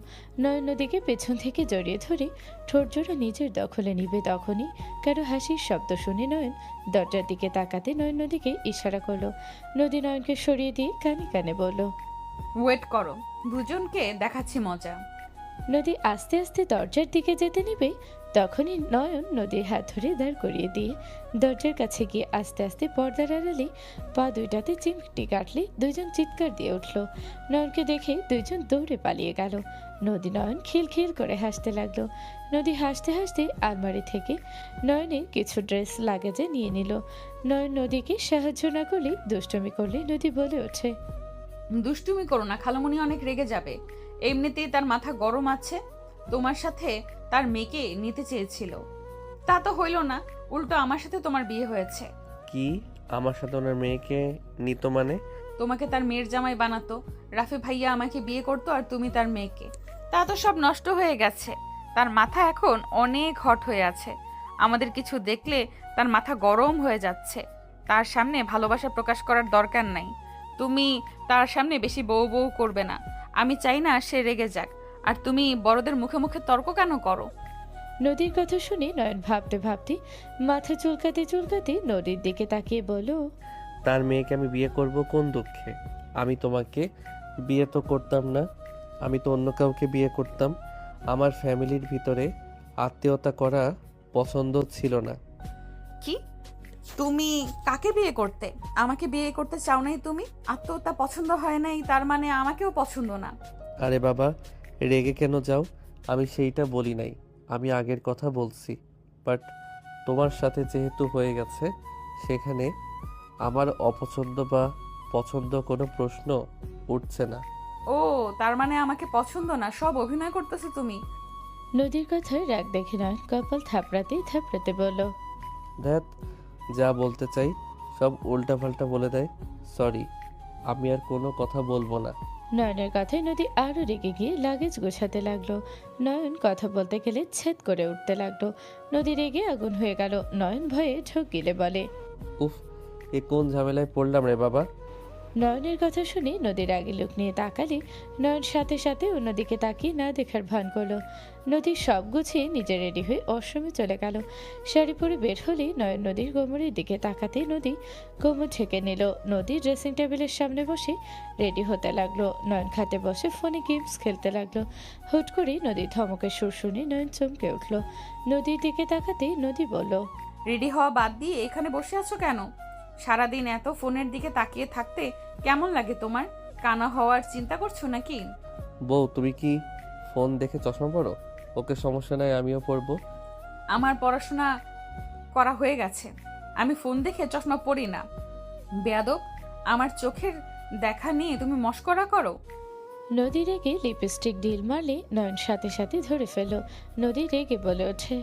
নয়ন নদীকে পেছন থেকে জড়িয়ে ধরে ঠোঁট জোড়া নিজের দখলে নিবে, তখনই কারো হাসির শব্দ শুনে নয়ন দরজার দিকে তাকাতে নয়ন নদীকে ইশারা করলো। নদী নয়নকে সরিয়ে দিয়ে কানে কানে বলল, ওয়েট করো, দুজনকে দেখাচ্ছি মজা। নদী আস্তে আস্তে দরজার দিকে যেতে নিবে তখনই নয়ন নদীর হাত ধরে দাঁড় করিয়ে দিয়ে দরজার কাছে গিয়ে আস্তে আস্তে পর্দার আড়ালে পা দুইটাতে চিমটি কাটলে দুইজন চিৎকার দিয়ে উঠল। নয়নকে দেখে দুইজন দৌড়ে পালিয়ে গেল। নদী নয়ন খিলখিল করে হাসতে লাগলো। নদী হাসতে হাসতে আলমারি থেকে নয়নের কিছু ড্রেস লাগেজে নিয়ে নিল। নয়ন নদীকে সাহায্য না করলে দুষ্টুমি করলে নদী বলে ওঠে, দুষ্টুমি করো না, খালামণি অনেক রেগে যাবে। এমনিতেই তার মাথা গরম আছে। তোমার সাথে তার মেয়েকে নিতে চেয়েছিল, তা তো হইল না, উল্টো আমার সাথে তোমার বিয়ে হয়েছে। কি আমার সাথে ওনার মেয়েকে নিত মানে? তোমাকে তার মেয়ের জামাই বানাতো, রাফি ভাইয়া আমাকে বিয়ে করতো আর তুমি তার মেয়েকে। তা তো সব নষ্ট হয়ে গেছে। তার মাথা এখন অনেক হট হয়ে আছে। আমাদের কিছু দেখলে তার মাথা গরম হয়ে যাচ্ছে। তার সামনে ভালোবাসা প্রকাশ করার দরকার নাই। তুমি তার সামনে বেশি বউ বউ করবে না। আমি চাই না সে রেগে যাক। আর তুমি বড়দের মুখে মুখে তর্ক কেন করো? নদীর কথা শুনে নয়ন ভাবতে ভাবতে মাথা চুলকাতে চুলকাতে নদীর দিকে তাকিয়ে বলল, তার মেয়েকে আমি বিয়ে করব কোন দুঃখে? আমি তোমাকে বিয়ে তো করতাম না, আমি তো অন্য কাউকে বিয়ে করতাম। আমার ফ্যামিলির ভিতরে আত্মীয়তা করা পছন্দ ছিল না। কি? তুমি কাকে বিয়ে করতে? আমাকে বিয়ে করতে চাও নাই তুমি? আত্মহত্যা পছন্দ হয় নাই তার মানে আমাকেও পছন্দ না? আরে বাবা, রেগে কেন যাও? আমি সেইটা বলি নাই, আমি আগের কথা বলছি। বাট তোমার সাথে যেহেতু হয়ে গেছে, সেখানে আমার অপছন্দ বা পছন্দ কোনো প্রশ্ন উঠছে না। ও, তার মানে আমাকে পছন্দ না, সব অভিনয় করতেছো তুমি। নদীর কথায় রাগ দেখে নয়ন কপাল থাপড়াতে থাপড়াতে বলল, ধ্যাত, যা বলতে চাই সব উল্টাপাল্টা বলে দেয়। সরি, আমি আর কোনো কথা বলবো না। নয়নের কথায় নদী আরো রেগে গিয়ে লাগেজ গোছাতে লাগলো। নয়ন কথা বলতে গেলে ছেদ করে উঠতে লাগলো। নদী রেগে আগুন হয়ে গেল। নয়ন ভয়ে ঢোক গিলে বলে, উফ, এ কোন ঝামেলায় পড়লাম রে বাবা। নয়নের কথা শুনে নদীর আগে লোক নিয়ে তাকালে নয়ন সাথে সাথে অন্যদিকে তাকিয়ে না দেখার ভান করলো। নদীর সব গুছিয়ে নিজে রেডি হয়ে অশ্রমে চলে গেল। শাড়ি পরে বের হলে নয়ন নদীর কোমরের দিকে তাকাতে নদী কোমর ঢেকে নিল। নদী ড্রেসিং টেবিলের সামনে বসে রেডি হতে লাগলো। নয়ন খাতে বসে ফোনে গেমস খেলতে লাগলো। হুট করে নদীর ধমকের সুর শুনে নয়ন চমকে উঠল। নদীর দিকে তাকাতে নদী বলল, রেডি হওয়া বাদ দিয়ে এখানে বসে আছো কেন? সারাদিন এত ফোনের দিকে তাকিয়ে থাকতে কেমন লাগে তোমার? কানা হওয়ার চিন্তা করছো নাকি? বউ, তুমি কি ফোন দেখে চশমা পড়ো? ওকে, সমস্যা নাই, আমিও পড়বো। আমার পড়াশোনা করা হয়ে গেছে, আমি ফোন দেখে চশমা পরি না। বেয়াদব, আমার চোখের দেখা নিয়ে তুমি মস্করা করো। নদী রেগে লিপস্টিক ঢিল মারলে নয়ন সাথে সাথে ধরে ফেলল। নদী রেগে বলে ওঠে,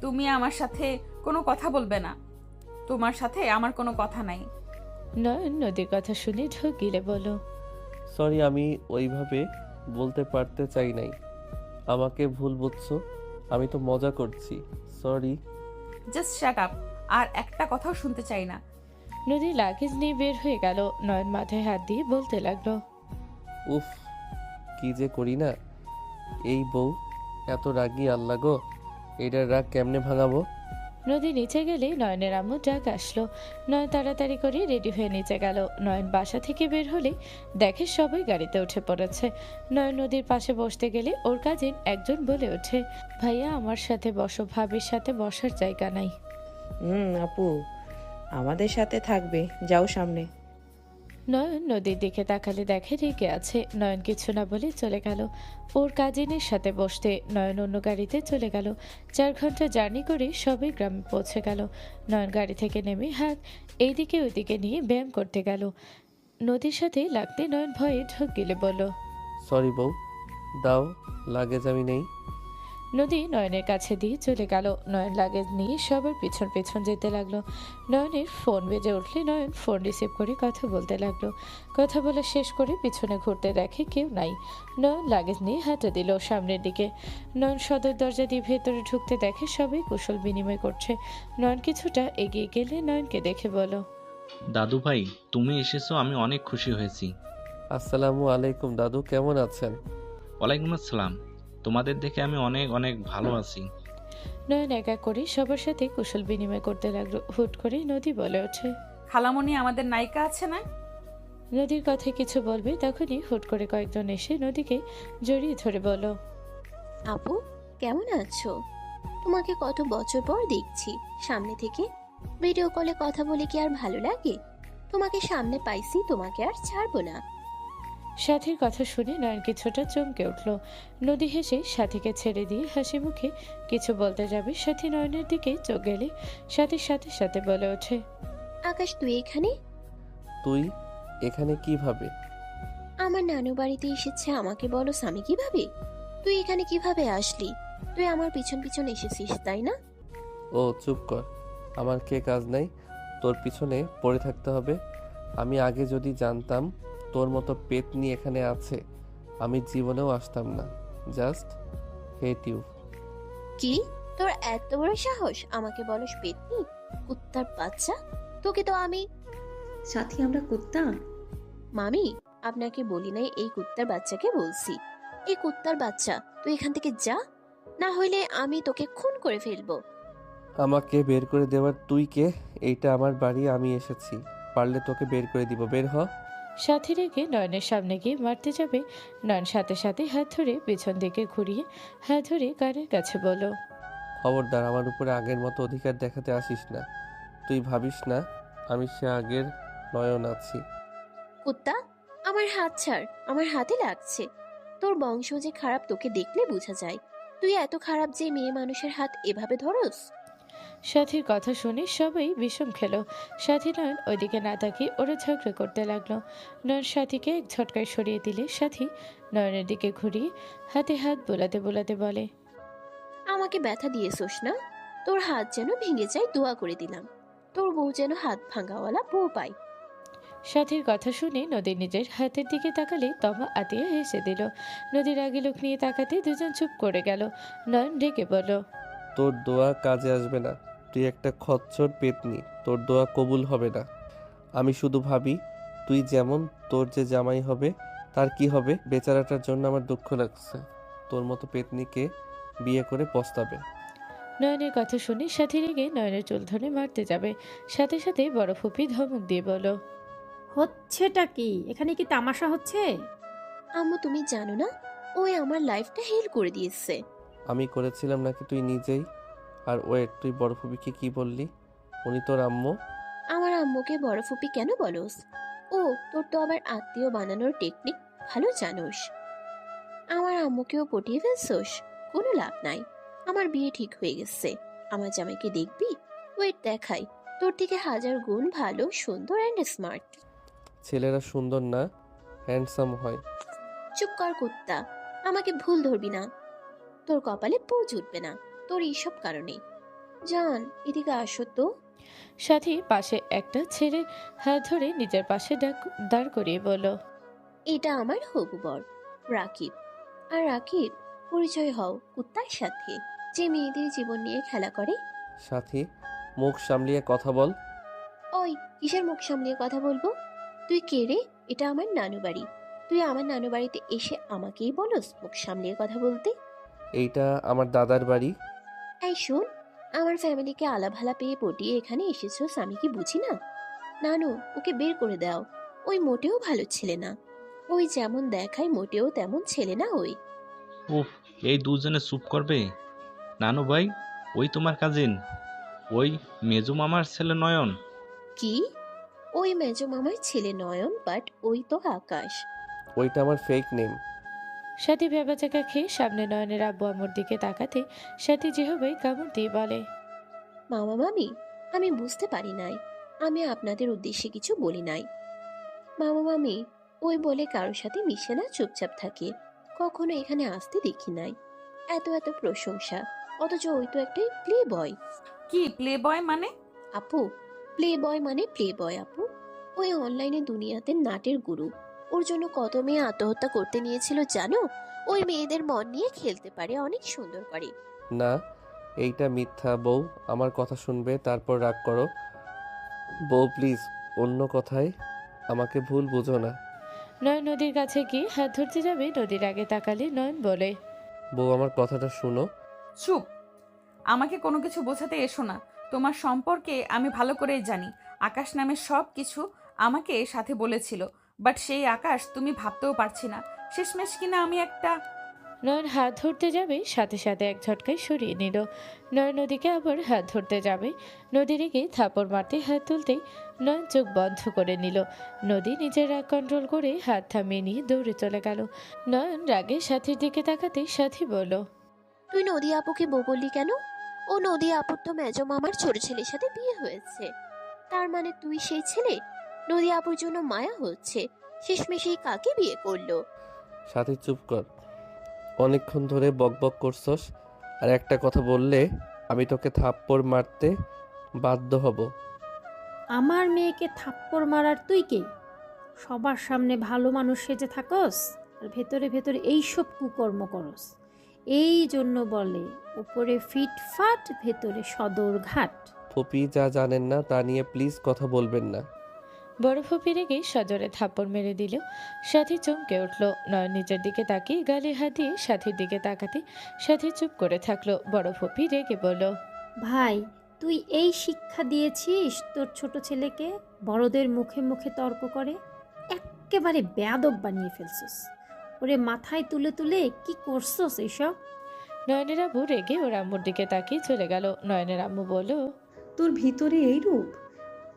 তুমি আমার সাথে কোনো কথা বলবে না। তোমার সাথে আমার কোনো কথা নাই। নয়ন নদীর কথা শুনে ঢোক গিলে বলল, সরি, আমি ওইভাবে বলতে পারতে চাই নাই, আমাকে ভুল বুঝছো। আমি তো মজা করছি, সরি। জাস্ট শাট আপ, আর একটা কথাও শুনতে চাই না। নদী লাগেজ নিয়ে বের হয়ে গেল। নয়ন মাথায় হাত দিয়ে বলতে লাগলো, উফ, কি যে করি না। এই বউ এত রাগী, আল্লাহ গো, এটার রাগ কেমনে ভাঙাবো? নদী নিচে গেলে নয়নের আম্মু ডাক আসলো। নয়ন তাড়াতাড়ি করে রেডি হয়ে নিচে গেল। নয়ন বাসা থেকে বের হলে দেখে সবাই গাড়িতে উঠে পড়েছে। নয়ন নদীর পাশে বসতে গেলে ওর কাজিন একজন বলে ওঠে, ভাইয়া আমার সাথে বসো, ভাবির সাথে বসার জায়গা নাই। আপু আমাদের সাথে থাকবে, যাও সামনে। নয়ন নদীর দিকে তাকালে দেখে রেগে আছে। নয়ন কিছু না বলে চলে গেল ওর কাজিনের সাথে বসতে। নয়ন অন্য গাড়িতে চলে গেল। 4 ঘন্টা জার্নি করে সবাই গ্রামে পৌঁছে গেল। নয়ন গাড়ি থেকে নেমে হাত এইদিকে ওইদিকে নিয়ে ব্যায়াম করতে গেল। নদীর সাথে লাগতে নয়ন ভয়ে ঢোক গিলে বলল, সরি বউ, দাও লাগেজ, আমি নেই। নদী নয়নের কাছে দিয়ে চলে গেল। নয়ন লাগেজ নিয়ে সবার পিছন পিছন যেতে লাগলো। নয়নের ফোন বেজে উঠলে নয়ন ফোন রিসিভ করে কথা বলতে লাগলো। কথা বলা শেষ করে পিছনে ঘুরতে দেখে কেউ নাই। নয়ন লাগেজ নিয়ে হাঁটা দিল সামনের দিকে। নয়ন সদর দরজা দিয়ে ভেতরে ঢুকতে দেখে সবাই কুশল বিনিময় করছে। নয়ন কিছুটা এগিয়ে গেলে নয়নকে দেখে বলো, দাদু ভাই, তুমি এসেছো, আমি অনেক খুশি হয়েছি। আসসালামু আলাইকুম দাদু, কেমন আছেন? ওয়ালাইকুম আসসালাম, তোমাদের দেখে আমি অনেক অনেক ভালো আছি। নয়ন একা করে সবার সাথে কুশল বিনিময় করতে লাগলো। হুট করে নদী বলে ওঠে, খালামণি আমাদের নায়িকা আছে না? নদীর কথায় কিছু বলবে তখনই হুট করে কয়েকজন এসে নদীকে জড়িয়ে ধরে বলল, আপু কেমন আছো? তোমাকে কত বছর পর দেখছি সামনে থেকে। ভিডিও কলে কথা বলে কি আর ভালো লাগে? তোমাকে সামনে পাইছি, তোমাকে আর ছাড়বো না। সাথীর কথা শুনে নয়ন কিছুটা চমকে উঠল। নদী হেসে সাথীকে ছেড়ে দিয়ে হাসি মুখে কিছু বলতে যাবে, সাথী নয়নের দিকে চোখ গেলে সাথীর সাথে সাথে বলে ওঠে, আকাশ তুই এখানে? তুই এখানে কিভাবে? আমার নানু বাড়িতে এসেছে, আমাকে বলো স্বামী কিভাবে? তুই এখানে কিভাবে আসলি? তুই আমার পিছন পিছন এসেছিস তাই না? ও চুপ কর, আমার কে কাজ নাই তোর পিছনে পড়ে থাকতে হবে? আমি আগে যদি জানতাম তোর মতো পেতনি এখানে আছে, আমি জীবনেও আসতাম না। Just hate you. কি তোর এত বড় সাহস আমাকে বলস পেতনি? কুত্তার বাচ্চা, তোকে তো আমি। সাথী আমরা কুত্তা? মামি আপনাকে বলি নাই এই কুত্তার বাচ্চাকে বলছি। এই কুত্তার বাচ্চা তুই এখান থেকে যা, না হইলে আমি তোকে খুন করে ফেলবো। আমাকে বের করে দেওয়ার তুই কে? এইটা আমার বাড়ি, আমি এসেছি, পারলে তোকে বের করে দিব, বের হ। সাথী রেখে নয়নের সামনে গিয়ে মারতে যাবে, নয়ন সাথে সাথে হাত ধরে পেছন দিকে ঘুরিয়ে হাত ধরে কানের কাছে বলল, খবরদার আমার উপরে আগের মতো অধিকার দেখাতে আসিস না। তুই ভাবিস না আমি সে আগের নয়ন আছি। কুত্তা আমার হাত ছাড়, আমার হাতে লাগছে। তোর বংশ যে খারাপ তোকে দেখলে বোঝা যায়। তুই এত খারাপ যে মেয়ে মানুষের হাত এভাবে ধরস? সাথীর কথা শুনে সবাই বিষম খেল। সাথী নয়ন ওইদিকে না তাকিয়ে ওরা ঝগড়া করতে লাগলো। নয়ন সাথীকে এক ঝটকায় সরিয়ে দিলে সাথী নয়নের দিকে ঘুরিয়ে হাতে হাত বোলাতে বোলাতে বলে, আমাকে ব্যথা দিয়েছোস না? তোর হাত যেন ভেঙে যায় দোয়া করে দিলাম। তোর বউ যেন হাত ভাঙাওয়ালা বউ পায়। সাথীর কথা শুনে নদী নিজের হাতের দিকে তাকালে তমা আতিয়া হেসে দিল। নদীর আগে লোক নিয়ে তাকাতে দুজন চুপ করে গেল। নয়ন ডেকে বলল, তোর দোয়া কাজে আসবে না, তুই একটা খচ্চর পেতনি, তোর দোয়া কবুল হবে না। আমি শুধু ভাবি তুই যেমন, তোর যে জামাই হবে তার কি হবে? বেচারাটার জন্য আমার দুঃখ লাগছে, তোর মতো পেতনিকে বিয়ে করে পস্তাবে। নয়নের কথা শুনে সাথী রেগে নয়নের চুল ধরে মারতে যাবে, সাথে সাথে বড় ফুপি ধমক দিয়ে বলল, হচ্ছেটা কি এখানে? কি তামাশা হচ্ছে? আম্মু তুমি জানো না, ওই আমার লাইফটা হেল করে দিয়েছে। আমি করেছিলাম নাকি তুই নিজেই? আর ওয়েট, তুই বড় ফুপিকে কি বললি? উনি তোর আম্মু? আমার আম্মুকে বড় ফুপি কেন বলস? ও তোর তো আবার আত্মীয় বানানোর টেকনিক ভালো জানোস। আমার আম্মুকেও পটিয়ে ফেলছোস? কোনো লাভ নাই, আমার বিয়ে ঠিক হয়ে গেছে। আমার জামাইকে দেখবি? ওয়েট দেখাই, তোর থেকে 1000 গুণ ভালো, সুন্দর অ্যান্ড স্মার্ট। ছেলেরা সুন্দর না, হ্যান্ডসাম হয়। চুপ কর কুত্তা, আমাকে ভুল ধরবি না। তোর কপালে পৌ জুটবে না তোর এইসব কারণে। জান এদিকে আসো তো। সাথী পাশে একটা ছেড়ে হাত ধরে নিজের পাশে দাঁড় করিয়ে বলল, এটা আমার হবু বর রাকিব। আর রাকিব, পরিচয় হও কুত্তার সাথে যে মেয়েদের জীবন নিয়ে খেলা করে। সাথী মুখ সামলিয়ে কথা বল। ওই কিসের মুখ সামলিয়ে কথা বলবো? তুই কে রে? এটা আমার নানু বাড়ি, তুই আমার নানু বাড়িতে এসে আমাকেই বলস মুখ সামলিয়ে কথা বলতে? এইটা আমার দাদার বাড়ি। এই শোন, আমার ফ্যামিলিকে আলাভালা পেয়ে পটিয়ে এখানে এসেছোস, আমি কি বুঝি না? নানু ওকে বের করে দাও, ওই মোটেও ভালো ছেলে না। ওই যেমন দেখায় মোটেও তেমন ছেলে না ওই। উফ, এই দুজনে চুপ করবে? নানু ভাই, ওই তোমার কাজিন, ওই মেজু মামার ছেলে নয়ন। কি? ওই মেজো মামার ছেলে নয়ন, বাট ওই তো আকাশ। ওইটা আমার ফেক নেম। সাথী ভেবাচাকা খেয়ে সামনে নয়নের আব্বু আম্মুর দিকে তাকাতে সাথী যেভাবে কামড় দিয়ে বলে, মামা মামি আমি বুঝতে পারি নাই, আমি আপনাদের উদ্দেশ্যে কিছু বলি নাই। মামা মামি ওই বলে কারোর সাথে মিশে না, চুপচাপ থাকে, কখনো এখানে আসতে দেখি নাই। এত এত প্রশংসা, অথচ ওই তো একটা প্লে বয়। কি প্লে বয় মানে? আপু প্লে বয় মানে প্লে বয় আপু। ওই অনলাইনে দুনিয়াতে নাটের গুরু। ওর জন্য কত মেয়ে আত্মহত্যা করতে নিয়েছিল জানো? ওই মেয়েদের মন নিয়ে খেলতে পারে, অনেক সুন্দর করে। না, এইটা মিথ্যা। বউ আমার কথা শুনবে, তারপর রাগ করো। বউ প্লিজ, অন্য কথায় আমাকে ভুল বুঝো না। নয়ন নদীর কাছে গিয়ে হাত ধরতে যাবে, নদীর আগে তাকালে নয়ন বলে, বউ আমার কথাটা শুনো। চুপ, আমাকে কোনো কিছু বোঝাতে এসো না। তোমার সম্পর্কে আমি ভালো করেই জানি। আকাশ নামে সব কিছু আমাকে সাথে বলেছিল, বাট সেই আকাশ তুমি ভাবতেও পারছি না। শেষমেশ কিনা আমি একটা। নয়ন হাত ধরতে যাবে, সাথে সাথে এক ঝটকায় সরিয়ে নিল। নয়ন নদীকে আবার হাত ধরতে যাবে, নদী রেগে থাপড় মারতে হাত তুলতেই নয়ন চোখ বন্ধ করে নিল। নদী নিজের রাগ কন্ট্রোল করে হাত থামিয়ে নিয়ে দৌড়ে চলে গেল। নয়ন রাগে সাথীর দিকে তাকাতেই সাথী বলল, তুই নদী আপুকে বউ বললি কেন? ও নদী আপুর তো মেজো মামার ছোট ছেলের সাথে বিয়ে হয়েছে। তার মানে তুই সেই ছেলে? নদী আপুর জন্য মায়া হচ্ছে, শেষমেশেই কাকে বিয়ে করলো? সাথী চুপ কর, অনেকক্ষণ ধরে বকবক করছস, আর একটা কথা বললে আমি তোকে থাপ্পড় মারতে বাধ্য হব। আমার মেয়েকে থাপ্পড় মারার তুই কে? সবার সামনে ভালো মানুষ সেজে থাকস আর ভেতরে ভেতরে এইসব কুকর্ম করস। এই জন্য বলে উপরে ফিটফাট ভেতরে সদর ঘাট। ফুপি যা জানেন না তা নিয়ে প্লিজ কথা বলবেন না। বড় ফুপি রেগে সজোরে থাপ্পড় মেরে দিল। সাথী চমকে উঠল। নয়ন নিজের দিকে তাকিয়ে গালে হাত দিয়ে সাথীর দিকে তাকাতে সাথী চুপ করে থাকলো। বড় ফুপি রেগে বলল, ভাই, তুই এই শিক্ষা দিয়েছিস তোর ছোট ছেলেকে? বড়দের মুখে মুখে তর্ক করে একেবারে বেয়াদব বানিয়ে ফেলছিস। ওরে মাথায় তুলে তুলে কি করছস এইসব? নয়নের আম্মু রেগে ওর আম্মুর দিকে তাকিয়ে চলে গেল। নয়নের আম্মু বলল, তোর ভিতরে এই রূপ?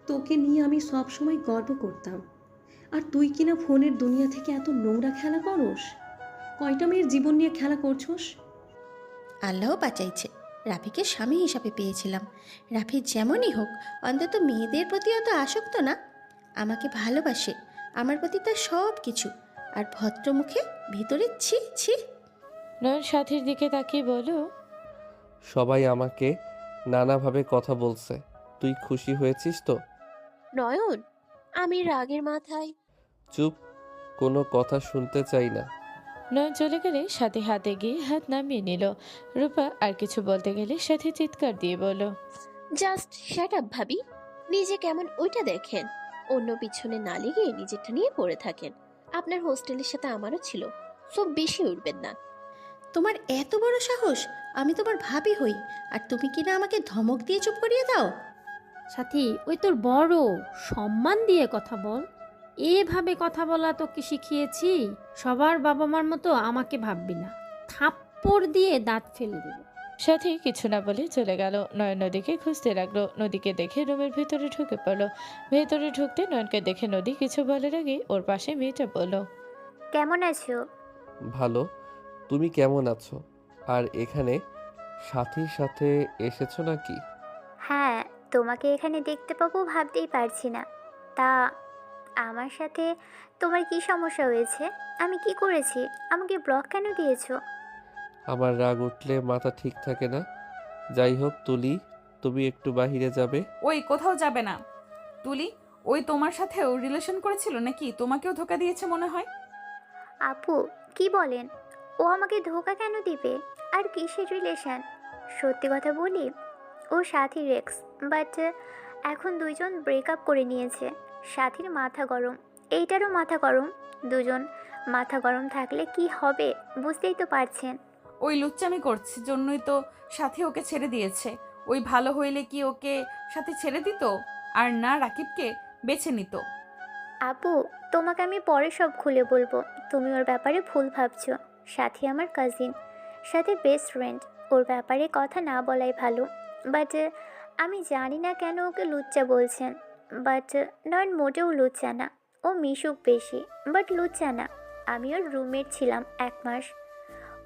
তোকে নিয়ে আমি সব সময় গর্ব করতাম, আর তুই কিনা ফোনের দুনিয়া থেকে এত নোংরা খেলা করস। কয়টা মেয়ের জীবন নিয়ে খেলা করছস? আল্লাহ বাঁচাইছে, রাফিকে স্বামী হিসাবে পেয়েছিলাম। রাফি যেমনই হোক, অন্তত মেয়েদের প্রতি অত আসক্ত না, আমাকে ভালোবাসে, আমার প্রতি তার সব কিছু। আর ভদ্রমুখে ভিতরে ছি ছি। নয়ন সাথীর দিকে তাকিয়ে বলল, সবাই আমাকে নানাভাবে কথা বলছে, তুই খুশি হয়েছিস তো? নয়ন, আমি রাগের মাথায়। চুপ, কোনো কথা শুনতে চাই না। নয়ন চলে গেলে সাথী হাতে গিয়ে হাত নামিয়ে নিল। রূপা আর কিছু বলতে গেলে সাথী চিৎকার দিয়ে বলল, জাস্ট শ্যাট আপ ভাবি, নিজে কেমন ওইটা দেখেন, অন্য পিছনে না লেগে নিজেরটা নিয়ে পড়ে থাকেন। আপনার হোস্টেলের সাথে আমারও ছিল, সব বেশি উঠবেন না। তোমার এত বড় সাহস! আমি তোমার ভাবি হই, আর তুমি কিনা আমাকে ধমক দিয়ে চুপ করিয়ে দাও। সাথী, ওই তোর বড়, সম্মান দিয়ে কথা বল। এভাবে কথা বলা তোকে শিখিয়েছি। সবার বাবা মার মতো আমাকে ভাববি না, থাপ্পড় দিয়ে দাঁত ফেলে দেব। সাথী কিছু না বলে চলে গেল। নয়ন নদীকে খুঁজতে লাগলো। নদীকে দেখে রুমের ভিতরে ঢুকে পড়লো। ভেতরে ঢুকতে নয়নকে দেখে নদী কিছু বলার আগে ওর পাশে মেয়েটা বলল, কেমন আছো? ভালো, তুমি কেমন আছো? আর এখানে সাথীর সাথে এসেছো নাকি? হ্যাঁ, তোমাকে এখানে দেখতে পাবো ভাবতেই পারছি না। তা আমার সাথে তোমার কি সমস্যা হয়েছে? আমি কি করেছি? আমাকে ব্লক কেন দিয়েছো? আমার রাগ উঠলে মাথা ঠিক থাকে না। যাই হোক তুলি, তুমি একটু বাহিরে যাবে। ওই কোথাও যাবে না। তুলি, ওই তোমার সাথেও রিলেশন করেছিল নাকি? তোমাকেও ধোকা দিয়েছে মনে হয়। আপু, কি বলেন? ও আমাকে ধোকা কেন দিবে? আর কিসের রিলেশন? সত্যি কথা বলি, ও সাথীর এক্স, বাট এখন দুইজন ব্রেকআপ করে নিয়েছে। সাথীর মাথা গরম, এইটারও মাথা গরম। দুজন মাথা গরম থাকলে কি হবে বুঝতেই তো পারছেন। ওই লুচ্চামি করছে জন্যই তো সাথী ওকে ছেড়ে দিয়েছে। ওই ভালো হইলে কি ওকে সাথে ছেড়ে দিত? আর না রাকিবকে বেছে নিত? আপু, তোমাকে আমি পরে সব খুলে বলবো। তুমি ওর ব্যাপারে ভুল ভাবছো। সাথী আমার কাজিন, সাথে বেস্ট ফ্রেন্ড। ওর ব্যাপারে কথা না বলাই ভালো। বাট আমি জানি না কেন ওকে লুচ্চা বলছেন। বাট নয়ন মোটেও লুচ্চা না, ও মিশুক বেশি, বাট লুচ্চা না। আমি ওর রুমমেট ছিলাম 1 মাস।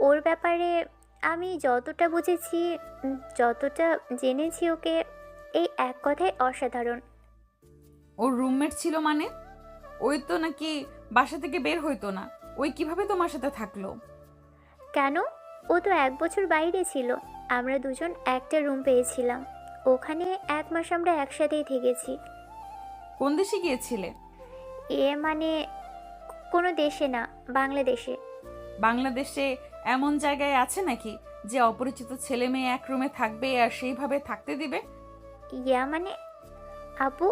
ওর ব্যাপারে আমি যতটা বুঝেছি, যতটা জেনেছি, ওকে এই এক কথায় অসাধারণ। ওর রুমমেট ছিল মানে? ওই তো নাকি বাসা থেকে বের হইতো না। ওই কিভাবে তোমার সাথে থাকলো? কেন? ও তো 1 বছর বাইরে ছিল। আমরা দুজন একটা রুম পেয়েছিলাম। ওখানে 1 মাস আমরা একসাথেই থেকেছি। কোন দেশে গিয়েছিলে? মানে কোনো দেশে না, বাংলাদেশে। বাংলাদেশে এমন জায়গায় আছে নাকি যে অপরিচিত ছেলে মেয়ে এক রুমে থাকবে আর সেইভাবে থাকতে দিবে? মানে আপু,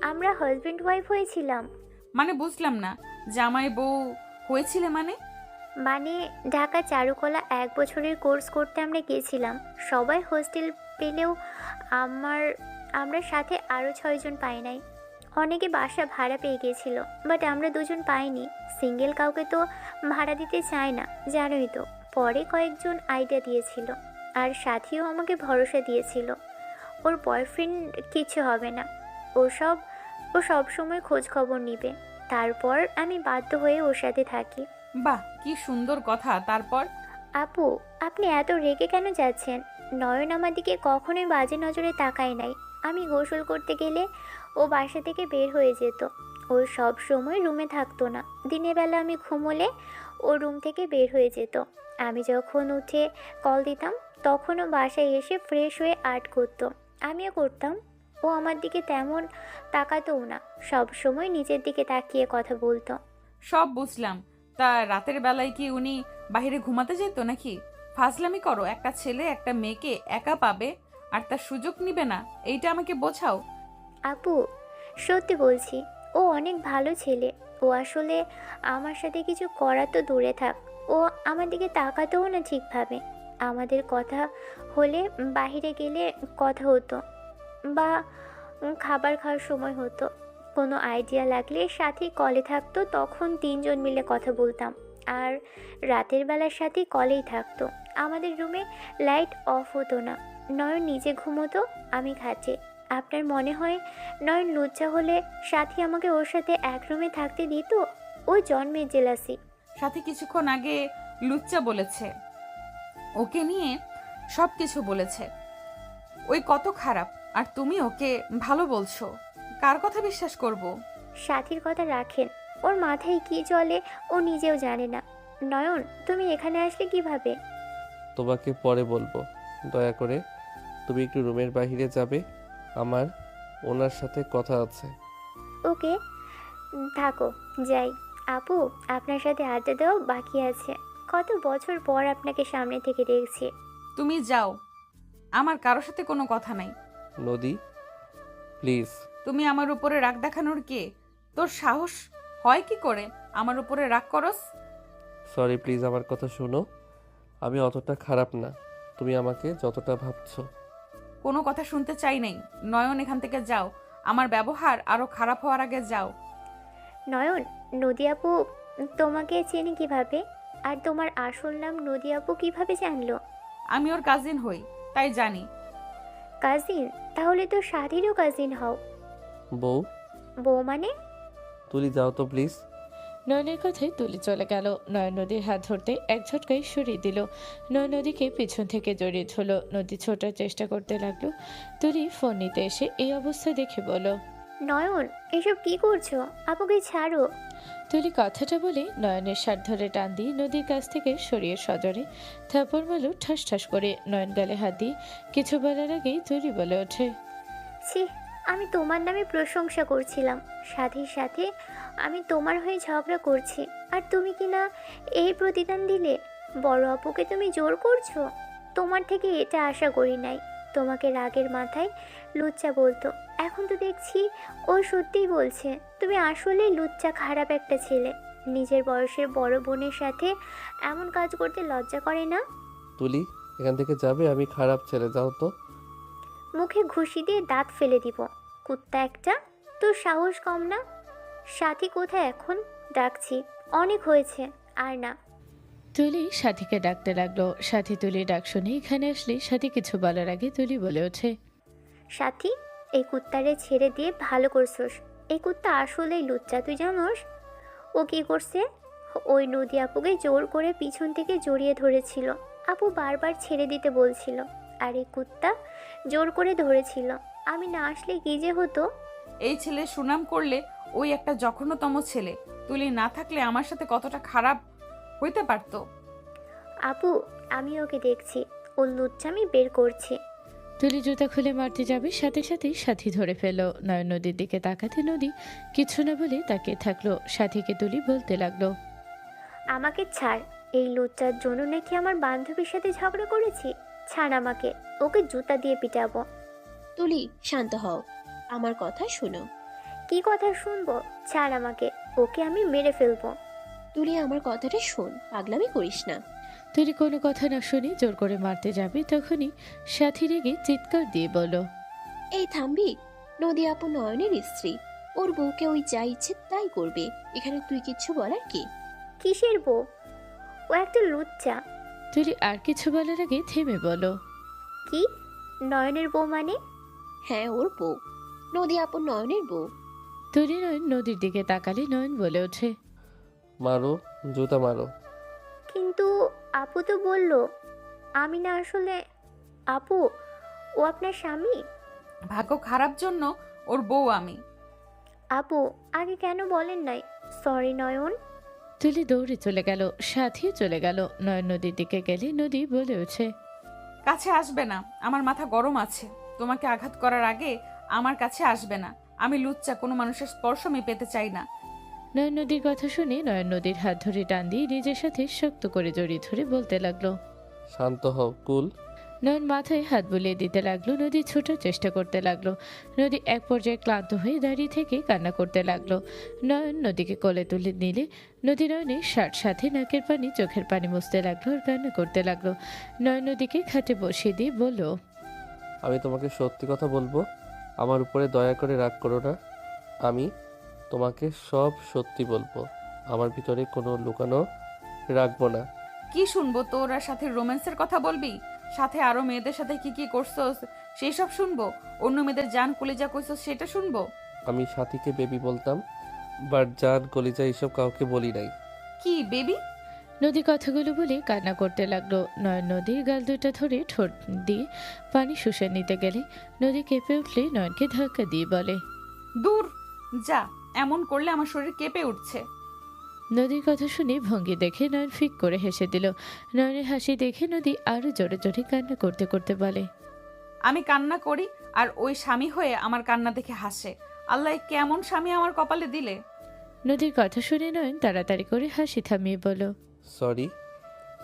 আমরা হাজবেন্ড ওয়াইফ হয়েছিলাম। মানে বুঝলাম না, জামাই বউ হয়েছিলে মানে? মানে ঢাকা চারুকলা 1 বছরের কোর্স করতে আমরা গিয়েছিলাম। সবাই হোস্টেল পেলেও আমরা সাথে আরও 6 জন পাই নাই। অনেকে বাসা ভাড়া পেয়ে গিয়েছিল, বাট আমরা দুজন পাইনি। সিঙ্গেল কাউকে তো ভাড়া দিতে চায় না, জানোই তো। পরে কয়েকজন আইডিয়া দিয়েছিল, আর সাথীও আমাকে ভরসা দিয়েছিল ওর বয়ফ্রেন্ড কিছু হবে না, ও সব সময় খোঁজ খবর নিবে। তারপর আমি বাধ্য হয়ে ওর সাথে থাকি। বাহ, কি সুন্দর কথা। তারপর? আপু, আপনি এত রেগে কেন যাচ্ছেন? নয়ন আমার দিকে কখনোই বাজে নজরে তাকায় নাই। আমি গোসল করতে গেলে ও বাসা থেকে বের হয়ে যেত। ও সব সময় রুমে থাকতো না। দিনের বেলা আমি ঘুমোলে ও রুম থেকে বের হয়ে যেত। আমি যখন উঠে কল দিতাম তখনও বাসায় এসে ফ্রেশ হয়ে আর্ট করতো, আমিও করতাম। ও আমার দিকে তেমন তাকাতোও না, সব সময় নিজের দিকে তাকিয়ে কথা বলতো। সব বুঝলাম। তা রাতের বেলায় কি উনি বাইরে ঘুমাতে যেত নাকি? ফাজলামি করো। একটা ছেলে একটা মেয়েকে একা পাবে আর তার সুযোগ নিবে না, এইটা আমাকে বোঝাও। আপু, সত্যি বলছি, ও অনেক ভালো ছেলে। ও আসলে আমার সাথে কিছু করা তো দূরে থাক, ও আমার দিকে তাকাতেও না ঠিকভাবে। আমাদের কথা হলে বাইরে গেলে কথা হতো বা খাবার খাওয়ার সময় হতো। কোনো আইডিয়া লাগলে সাথে কলে থাকতো, তখন তিনজন মিলে কথা বলতাম। আর রাতের বেলার সাথে কলেই থাকতো। আমাদের রুমে লাইট অফ হতো না। নয়ন নিজে ঘুমোতো, আমি খাটে। আপনার মনে হয় নয়ন লজ্জা হলে সাথী আমাকে ওর সাথে এক রুমে থাকতে দিত? ও জন্মের জেলাসি। সাথে কিছুক্ষণ আগে লুচ্চা বলেছে, ওকে নিয়ে সব কিছু বলেছে। ওই কত খারাপ, আর তুমি ওকে ভালো বলছো। কার কথা বিশ্বাস করব? সাথীর কথা রাখেন, ওর মাথায় কি চলে ও নিজেও জানে না। নয়ন, তুমি এখানে আসলে কিভাবে? তোমাকে পরে বলবো। দয়া করে তুমি একটু রুমের বাইরে যাবে, আমার ওনার সাথে কথা আছে। ওকে, থাকো, যাই। আপু, আপনার সাথে আড্ডা দেওয়া বাকি আছে। কত বছর পর আপনাকে সামনে থেকে দেখছি। তুমি যাও, আমার কারোর সাথে কোনো কথা নাই। নদী, প্লিজ। তুমি আমার উপরে রাগ দেখানোর কে? তোর সাহস হয় কি করে আমার উপরে রাগ করস? সরি, প্লিজ আমার কথা শোনো। আমি অতটা খারাপ না তুমি আমাকে যতটা ভাবছো। কোনো কথা শুনতে চাই নাই। নয়ন, এখান থেকে যাও। আমার ব্যবহার আরো খারাপ হওয়ার আগে যাও। নয়ন, নদী আপু তোমাকে চেনে কিভাবে? আর তোমার আসল নাম নদী আপু কিভাবে জানলো? আমি ওর কাজিন হই, তাই জানি। কাজিন? তাহলে তো সাথীরও কাজিন হও। বউ? বউ মানে? তুলি যাও তো প্লিজ। নয়নের কথায় তুলি চলে গেল। নয়ন নদীর হাত ধরতে এক ঝটকায় সরিয়ে দিল। নয়ন নদীকে পিছন থেকে জড়িয়ে ধরল। নদী ছোটার চেষ্টা করতে লাগলো। তুলি ফোন নিতে এসে এই অবস্থা দেখে বলল, নয়ন, এসব কি করছো? আপুকে ছাড়ো। তুলি কথাটা বলে নয়নের শার্ট ধরে টান দিয়ে নদীর কাছ থেকে সরিয়ে সজরে থাপড় মারল ঠাস ঠাস করে। নয়ন গালে হাত দিয়ে কিছু বলার আগেই তুলি বলে ওঠে, ছি, আমি তোমার নামে প্রশংসা করছিলাম। সাথীর সাথে আমি তোমার হয়ে ঝগড়া করছি, আর তুমি কি না এই প্রতিদান দিলে? বড় আপুকে তুমি জোর করছো। তোমার থেকে এটা আশা করি নাই। তোমাকে রাগের মাথায় লুচ্চা বলতো, এখন তো দেখছি ও সত্যিই বলছে। তুমি আসলেই লুচ্চা, খারাপ একটা ছেলে। নিজের বয়সের বড় বোনের সাথে এমন কাজ করতে লজ্জা করে না? তুলি, এখান থেকে যাবে? আমি খারাপ ছেলে, যাও তো। মুখে ঘুষি দিয়ে দাঁত ফেলে দিব। কুত্তা একটা, তোর সাহস কম না? সাথী কোথায় এখন? ডাকছি, অনেক হয়েছে, আর না। তুলি সাথীকে ডাকতে লাগলো। সাথী তুলি ডাক শুনে এখানে আসলে সাথী কিছু বলার আগে তুলি বলে ওঠে, সাথী, এই কুত্তারে ছেড়ে দিয়ে ভালো করছোস। এই কুত্তা আসলেই লুচ্চা, তুই জানোস? ও কি করছে? ওই নদী আপুকে জোর করে পিছন থেকে জড়িয়ে ধরেছিল। আপু বারবার ছেড়ে দিতে বলছিল, আর এই কুত্তা জোর করে ধরেছিল। আমি না আসলে কি যে হতো? এই ছেলে সুনাম করলে ওই একটা জঘন্যতম ছেলে। তুলি না থাকলে আমার সাথে কতটা খারাপ হইতে পারতো। আপু, আমি ওকে দেখছি, ওর লুচ্চামি বের করছি। তুলি জুতা খুলে মারতে যাবে, সাথে সাথেই সাথী ধরে ফেলল। নয়ন নদীর দিকে তাকাতে নদী কিছু না বলে তাকিয়ে থাকলো। সাথীকে তুলি বলতে লাগলো, আমাকে ছাড়। এই লুচ্চার জন্য নাকি আমার বান্ধবীর সাথে ঝগড়া করেছি। ছাড় আমাকে, ওকে জুতা দিয়ে পিটাবো। তুলি, শান্ত হও, আমার কথা শোনো। কি কথা শুনবো? ছাড় আমাকে, ওকে আমি মেরে ফেলবো। তুলি, আমার কথাটা শোন, পাগলামি করিস না। তুলি কোনো কথা না শুনে জোর করে মারতে যাবে, তখনই সাথী রেগে চিৎকার দিয়ে বলল, এই থামবি? নদী আপু নয়নের স্ত্রী, ওর বউকে ওই যা ইচ্ছে তাই করবে। এখানে তুই কিচ্ছু বলার কি? কিসের বউ? ও একটা লুচ্চা। তুলি আর কিছু বলার আগে থেমে বলো, কি? নয়নের বউ মানে? হ্যাঁ, ওর বউ, নদী আপন নয়নের বউ। তুলি নয়ন নদীর দিকে তাকালে নয়ন বলে ওঠে, মারো, জুতা মারো। কিন্তু আপু তো বলল। আমি না আসলে। আপু, ও আপনার স্বামী? ভাগ্য খারাপ জন্য ওর বউ আমি। আপু, আগে কেন বলেন নাই? সরি নয়ন। তুলি দৌড়ে চলে গেল, সাথেও চলে গেল। নয়ন নদীর দিকে গেলে নদী বলে ওঠে, কাছে আসবে না, আমার মাথা গরম আছে। তোমাকে আঘাত করার আগে আমার কাছে আসবে না। আমি লুচ্চা, কোনো মানুষের স্পর্শ আমি পেতে চাই না। নয়ন নদীর কথা শুনে নয়ন নদীর হাত ধরে টান দিয়ে নিজের সাথে শক্ত করে জড়িয়ে ধরে বলতে লাগলো, শান্ত হও, কুল। নয়ন মাথায় হাত বুলিয়ে দিতে লাগলো। নদী ছোটার চেষ্টা করতে লাগলো। নদী এক পর্যায়ে ক্লান্ত হয়ে দাঁড়িয়ে থেকে কান্না করতে লাগলো। নয়ন নদীকে কোলে তুলে নিলে নদী নয়নের সাথে নাকের পানি চোখের পানি মুছতে লাগলো আর কান্না করতে লাগলো। নয়ন নদীকে খাটে বসিয়ে দিয়ে বলল, আমি তোমাকে সত্যি কথা বলবো, আমার উপরে দয়া করে রাগ করো না। আমি তোমাকে সব সত্যি বলবো, আমার ভিতরে কোনো লুকানো রাখবো না। কি শুনবো? তোরা সাথে রোম্যান্সের কথা বলবি? সাথে আরো মেয়েদের সাথে কি কি করছস সেই সব শুনবো? অন্য মেয়েদের জান কলিজা কইছস সেটা শুনবো? আমি সাথীকে বেবি বলতাম, বাট জান কলিজা এইসব কাউকে বলি নাই। কি বেবি? নদী কথাগুলো বলে কান্না করতে লাগলো। নয়ন নদীর গাল দুটা ধরে ঠোঁট দিয়ে পানি শুষে নিতে গেলে নদী কেঁপে উঠলে নয়নকে ধাক্কা দিয়ে বলে, দূর যা, এমন করলে আমার শরীর কেঁপে উঠছে। নদীর কথা শুনে ভঙ্গি দেখে নয়ন ফিক করে হেসে দিল। নয়নের হাসি দেখে নদী আরো জোরে জোরে কান্না করতে করতে বলে, আমি কান্না করি আর ওই স্বামী হয়ে আমার কান্না দেখে হাসে। আল্লাহ কেমন স্বামী আমার কপালে দিলে। নদীর কথা শুনে নয়ন তাড়াতাড়ি করে হাসি থামিয়ে বলল, সরি।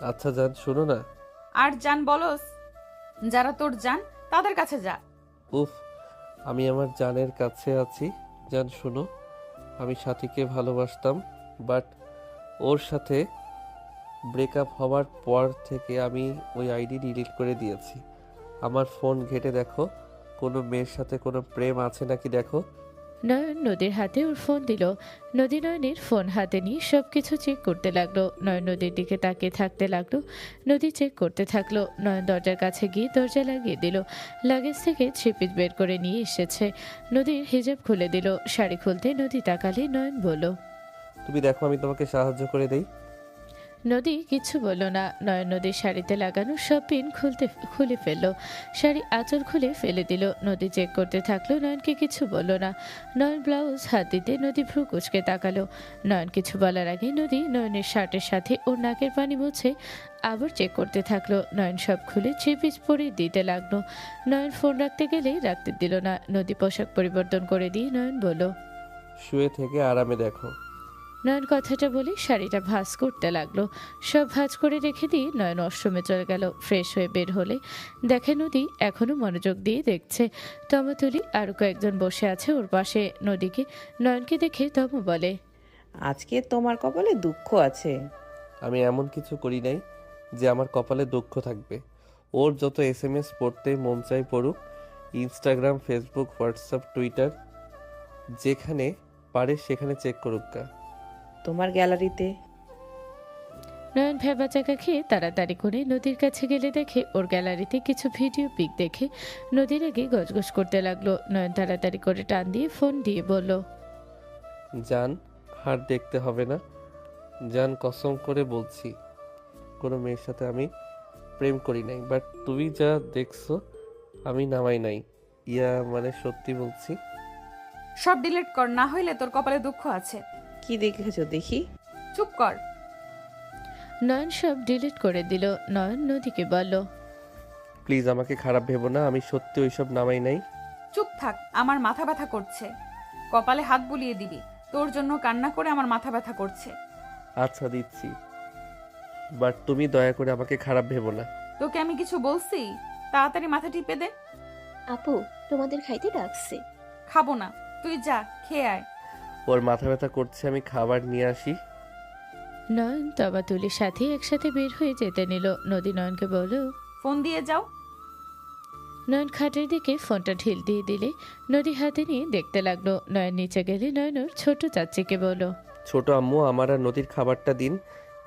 আচ্ছা জান, শোনো না। আর জান বলস? যারা তোর জান তাদের কাছে যা। উফ, আমি আমার জানের কাছে আছি। জান শোনো, আমি সাথীকে ভালোবাসতাম, বাট ওর সাথে ব্রেকআপ হওয়ার পর থেকে আমি ওই আইডি ডিলিট করে দিয়েছি। আমার ফোন ঘেটে দেখো, কোনো মেয়ের সাথে কোনো প্রেম আছে নাকি দেখো। নয়ন নদীর হাতে ওর ফোন দিল। নদী নয়নের ফোন হাতে নিয়ে সবকিছু চেক করতে লাগলো। নয়ন নদীর দিকে তাকিয়ে থাকতে লাগলো। নদী চেক করতে থাকলো। নয়ন দরজার কাছে গিয়ে দরজা লাগিয়ে দিল। লাগেজ থেকে থ্রি-পিস বের করে নিয়ে এসেছে। নদীর হিজাব খুলে দিল। শাড়ি খুলতে নদী তাকালে নয়ন বলল, তুমি দেখো আমি তোমাকে সাহায্য করে দেই। নদী কিছু বলল না। নয়ন নদীর শাড়িতে লাগানো সব পিন খুলে ফেললো। শাড়ি আঁচল খুলে ফেলে দিল। নদী চেক করতে থাকলো। নয়নকে কিছু বলল না। নয়ন ব্লাউজ হাত দিতে নদী ভ্রু কুচকে তাকালো। নয়ন কিছু বলার আগে নদী নয়নের শার্টের সাথে ওর নাকের পানি মুছে আবার চেক করতে থাকলো। নয়ন সব খুলে থ্রি-পিস পরে দিতে লাগলো। নয়ন ফোন রাখতে গেলে রাখতে দিল না। নদী পোশাক পরিবর্তন করে দিয়ে নয়ন বলল, শুয়ে থেকে আরামে দেখো। নয়ন কথাটা বলে শাড়িটা ভাঁজ করতে লাগলো। সব ভাঁজ করে রেখে দিয়ে নয়ন ওয়াশরুমে চলে গেল। ফ্রেশ হয়ে বের হলে দেখে নদী এখনো মনোযোগ দিয়ে দেখছে। তমতুলি আরো কয়েকজন বসে আছে ওর পাশে। নদীকে নয়নকে দেখে তম বলে, আজকে তোমার কপালে দুঃখ আছে। আমি এমন কিছু করি নাই যে আমার কপালে দুঃখ থাকবে। ওর যত SMS পড়তে মন চাই পড়ুক। ইনস্টাগ্রাম, ফেসবুক, হোয়াটসঅ্যাপ, টুইটার, যেখানে পারে সেখানে চেক করুক গা। তোমার গ্যালারিতে। নয়ন ভেবা চাকা খেয়ে তাড়াতাড়ি করে নদীর কাছে গেলে দেখে ওর গ্যালারিতে কিছু ভিডিও পিক দেখে নদীর আগে গজগজ করতে লাগলো। নয়ন তাড়াতাড়ি করে টান দিয়ে ফোন দিয়ে বলল, জান আর দেখতে হবে না। জান কসম করে বলছি, কোনো মেয়ের সাথে আমি প্রেম করি নাই, বাট তুমি যা দেখছো আমি নামাই নাই। মানে সত্যি বলছি। সব ডিলিট কর, না হইলে তোর কপালে দুঃখ আছে। কি দেখেছো দেখি? চুপ কর। নয়ন সব ডিলিট করে দিল। নয়ন নদীকে বলল, প্লিজ আমাকে খারাপ ভেবো না, আমি সত্যি ওইসব নামাই নাই। চুপ থাক, আমার মাথা ব্যথা করছে। কপালে হাত বুলিয়ে দিবি। তোর জন্য কান্না করে আমার মাথা ব্যথা করছে। আচ্ছা দিচ্ছি, বাট তুমি দয়া করে আমাকে খারাপ ভেবো না। তোকে আমি কিছু বলছি? তাড়াতাড়ি মাথা টিপে দে। আপু, তোমাদের খাইতে ডাকছে। খাবো না, তুই যা খেয়ে আয়। ওর মাথা ব্যথা করছে, আমি খাবার নিয়ে আসি। নয়ন তবাতুলির সাথে একসাথে বের হয়ে যেতে নিল। নদী নয়নকে বলল, ফোন দিয়ে যাও। নয়ন খাটের দিকে ফোনটা ঢিল দিয়ে দিলে নদী হাতে নিয়ে দেখতে লাগলো। নয়ন নিচে গেলে নয়ন ওর ছোট চাচিকে বলল, ছোট আম্মু, আমার আর নদীর খাবারটা দিন,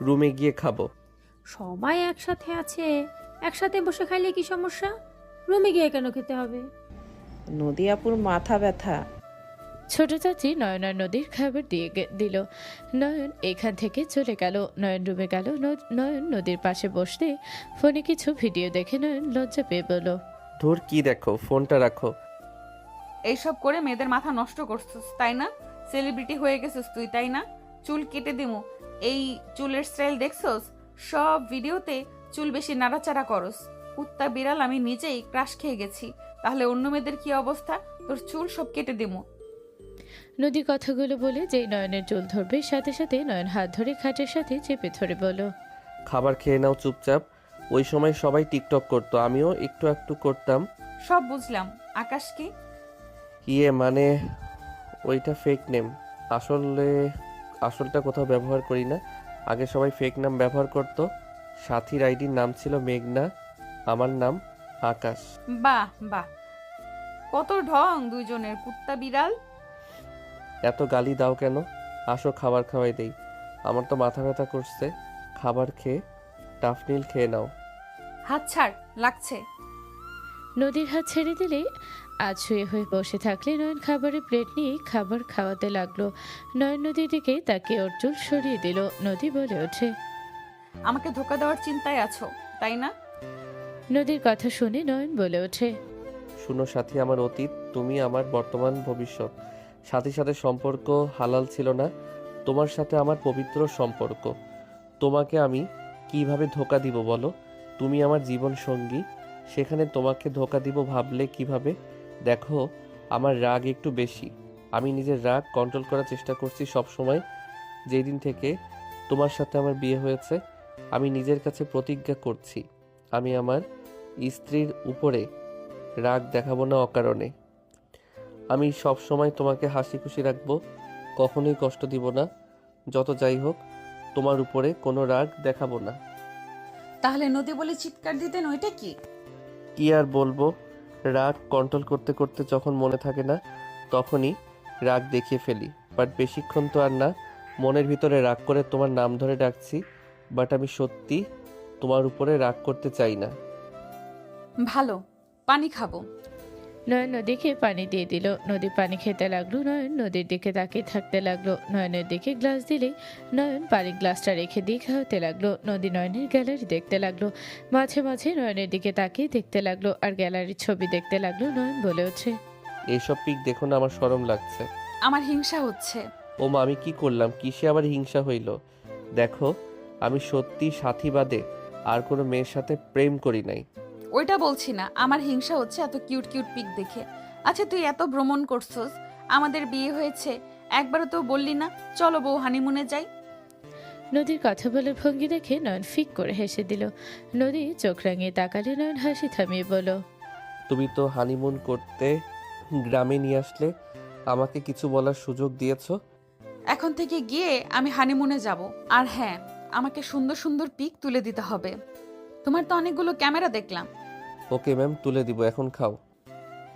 রুমে গিয়ে খাবো। সবাই একসাথে আছে, একসাথে বসে খাইলে কি সমস্যা? রুমে গিয়ে কেন খেতে হবে? নদী আপুর মাথা ব্যথা। ছোট চাচি নয়ন আর নদীর খাবার দিয়ে দিল। নয়ন এখান থেকে চলে গেল। নয়ন রুমে গেল। নয়ন নদীর পাশে বসতে ফোনে কিছু ভিডিও দেখে নয়ন লজ্জা পেয়ে বলল, ধুর, কি দেখো, ফোনটা রাখো। এইসব করে মেয়েদের মাথা নষ্ট করছিস তাই না? সেলিব্রিটি হয়ে গেছিস তুই তাই না? চুল কেটে দিমু। এই চুলের স্টাইল দেখছস? সব ভিডিওতে চুল বেশি নাড়াচাড়া করস। কুত্তা বিড়াল আমি নিজেই ক্রাশ খেয়ে গেছি, তাহলে অন্য মেয়েদের কি অবস্থা? তোর চুল সব কেটে দিমু। নদী কথাগুলো বলে যেই নয়নের চুল ধরবে সাথে সাথে নয়ন হাত ধরে খাটের সাথে চেপে ধরে বলল, খাবার খেয়ে নাও চুপচাপ। ওই সময় সবাই টিকটক করতো, আমিও একটু একটু করতাম। সব বুঝলাম। আকাশ কি? মানে ওইটা ফেক নেম। আসলটা কোথাও ব্যবহার করি না। আগে সবাই ফেক নাম ব্যবহার করতো। সাথীর আইডির নাম ছিল মেঘনা, আমার নাম আকাশ। বাহ বাহ, কত ঢং দুইজনের। কুত্তা বিড়াল। এত গালি দাও কেন? আসো খাবার খাওয়াই দেই। আমার তো মাথা ব্যথা করছে। খাবার খেয়ে টাফনিল খেয়ে নাও। হাত ছাড়, লাগছে। নদীর হাত ছেড়ে দিলে আছুয়ে হয়ে বসে থাকলে নয়ন খাবারের প্লেট নিয়ে খাবার খাওয়াতে লাগলো। নয়ন নদীর দিকে তাকে ওর চুল সরিয়ে দিল। নদী বলে ওঠে, আমাকে ধোকা দেওয়ার চিন্তায় আছো তাই না? নদীর কথা শুনে নয়ন বলে ওঠে, শুনো সাথী, আমার অতীত, তুমি আমার বর্তমান, ভবিষ্যৎ। সাথীর সাথে সম্পর্ক হালাল ছিল না। তোমার সাথে আমার পবিত্র সম্পর্ক। তোমাকে আমি কিভাবে ধোকা দিব বলো? তুমি আমার জীবন সঙ্গী, সেখানে তোমাকে ধোকা দিব ভাবলে কিভাবে? দেখো, আমার রাগ একটু বেশি। আমি নিজের রাগ কন্ট্রোল করার চেষ্টা করছি সব সময়। যেই দিন থেকে তোমার সাথে আমার বিয়ে হয়েছে, আমি নিজের কাছে প্রতিজ্ঞা করছি আমি আমার স্ত্রীর উপরে রাগ দেখাবো না অকারণে। আমি সব সময় তোমাকে হাসি খুশি রাখবো, কখনোই কষ্ট দিব না। যত যাই হোক, তোমার উপরে কোনো রাগ দেখাবো না। তাহলে নদী বলে চিৎকার দিতেন, ওইটা কি? কি আর বলবো, রাগ কন্ট্রোল করতে করতে যখন মনে থাকে না তখনই রাগ দেখিয়ে ফেলি। বাট বেশিক্ষণ তো আর না। মনের ভিতরে রাগ করে তোমার নাম ধরে ডাকছি, বাট আমি সত্যি তোমার উপরে রাগ করতে চাই না। ভালো, পানি খাবো। নয়ন নদীকে পানি দিয়ে দিল। নদী পানি খেতে লাগলো। নয়ন নদীর দিকে তাকিয়ে থাকতে লাগলো। নয়নের দিকে গ্লাস দিলে নয়ন পানির গ্লাসটা রেখে দিয়ে খাওয়াতে লাগলো। নদী নয়নের গ্যালারি দেখতে লাগলো। মাঝে মাঝে নয়নের দিকে তাকিয়ে দেখতে লাগলো আর গ্যালারির ছবি দেখতে লাগলো। নয়ন বলে ওঠে, এইসব পিক দেখো না, আমার শরম লাগছে। আমার হিংসা হচ্ছে। ও মা, আমি কি করলাম? কিসে আবার হিংসা হইল? দেখো, আমি সত্যি সাথী বাদে আর কোনো মেয়ের সাথে প্রেম করি নাই। ওইটা বলছি না, আমার হিংসা হচ্ছে এত কিউট কিউট পিক দেখে। আচ্ছা, তুই এত ভ্রমণ করছস, আমাদের বিয়ে হয়েছে, একবারও তো বললি না চলো বউ হানিমুনে যাই। নদীর কথা বলার ভঙ্গি দেখে নয়ন ফিক করে হেসে দিল। নদী চোখ রাঙিয়ে তাকালে নয়ন হাসি থামিয়ে বলল, তুমি তো হানিমুন করতে গ্রামে নিয়ে আসলে, আমাকে কিছু বলার সুযোগ দিয়েছো। এখন থেকে গিয়ে আমি হানিমুনে যাব। আর হ্যাঁ, আমাকে সুন্দর সুন্দর পিক তুলে দিতে হবে। তোমার তো অনেকগুলো ক্যামেরা দেখলাম। ওকে ম্যাম, তুলে দিব, এখন খাও।